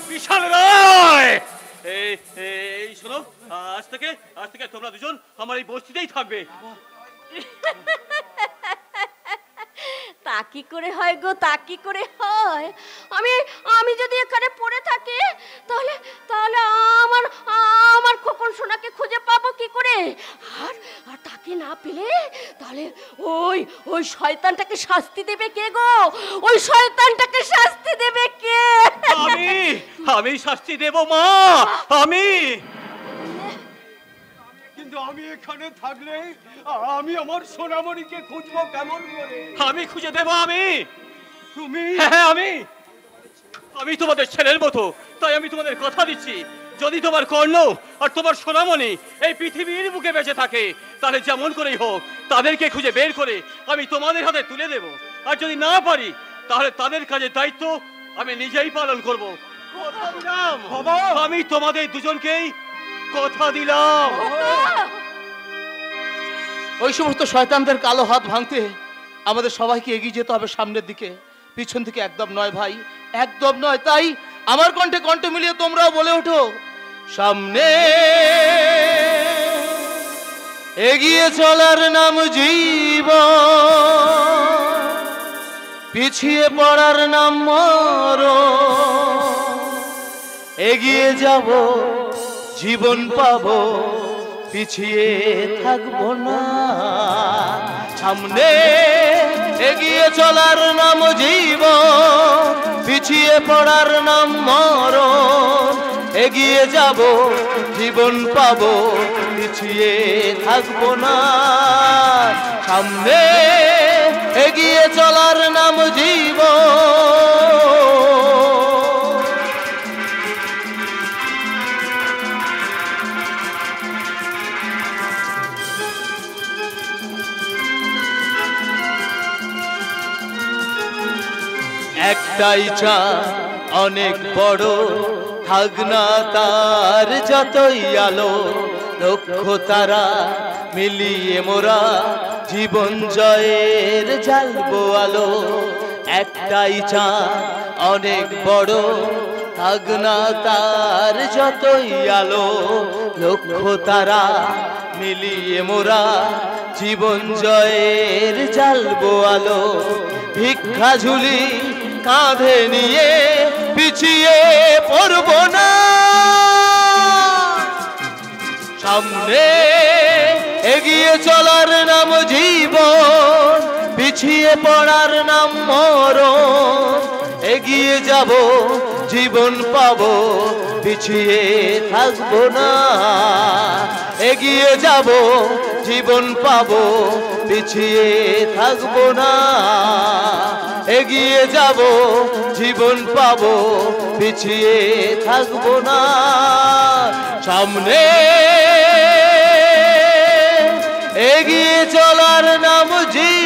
Speaker 4: বিশাল রায়, এই শোনো, আজ থেকে তোমরা দুজন আমার এই বস্তিতেই থাকবে।
Speaker 7: তা কি করে হয় গো, তা কি করে হয়? আমি যদি এখানে পড়ে থাকি তাহলে আমার খোকন সোনাকে খুঁজে পাবো কি করে? আর তাকে না পেলে তাহলে ওই শয়তানটাকে শাস্তি দেবে কে গো? ওই শয়তানটাকে শাস্তি দেবে কে?
Speaker 4: আমি শাস্তি দেব মা, আমি।
Speaker 1: কিন্তু আমি এখানে থাকলে আমি আমার সোনামণিকে খুঁজবো কেমন করে?
Speaker 4: আমি খুঁজে দেব।
Speaker 1: তুমি?
Speaker 4: হ্যাঁ, আমি তোমাদের ছেলের মতো, তাই আমি তোমাদের কথা দিচ্ছি, যদি তোমার কর্ণ আর তোমার সোনামণি এই পৃথিবীর বুকে বেঁচে থাকে তাহলে যেমন করেই হোক তাদেরকে খুঁজে বের করে আমি তোমাদের হাতে তুলে দেব। আর যদি না পারি তাহলে তাদের কাজের দায়িত্ব আমি নিজেই পালন করব। কথা দিলাম বাবা, আমি তোমাদের দুজনকেই কথা দিলাম।
Speaker 10: ওই সমস্ত শয়তানদের কালো হাত ভাঙতে আমাদের সবাইকে এগিয়ে যেতে হবে সামনের দিকে, পিছন থেকে একদম নয় ভাই, একদম নয়। তাই আমার কণ্ঠে কণ্ঠ মিলিয়ে তোমরাও বলে ওঠো, সামনে এগিয়ে চলার নাম জীবন, পিছিয়ে পড়ার নাম মরণ। এগিয়ে যাব, জীবন পাবো, পিছিয়ে থাকবো না। সামনে এগিয়ে চলার নাম জীবন, পিছিয়ে পড়ার নাম মরণ। এগিয়ে যাব, জীবন পাবো, পিছিয়ে থাকবো না। সামনে এগিয়ে চলার নাম জীবন। একটাই চা অনেক বড়, থাক না তার যতই আলো। লক্ষ তারা মিলিয়ে মোরা জীবন জয়ের জ্বালবো আলো। একটাই চা অনেক বড়, থাক না তার যতই আলো। লক্ষ তারা মিলিয়ে মোরা জীবন জয়ের জ্বালবো আলো। ভিক্ষা ঝুলি কাঁধে নিয়ে পিছিয়ে পড়বো না। সামনে এগিয়ে চলার নাম জীবন, পিছিয়ে পড়ার নাম মরণ। এগিয়ে যাব, জীবন পাবো, পিছিয়ে থাকবো না। এগিয়ে যাব, জীবন পাবো, পিছিয়ে থাকবো না। এগিয়ে যাব, জীবন পাবো, পিছিয়ে থাকবো না। সামনে এগিয়ে চলার নাম জীবন।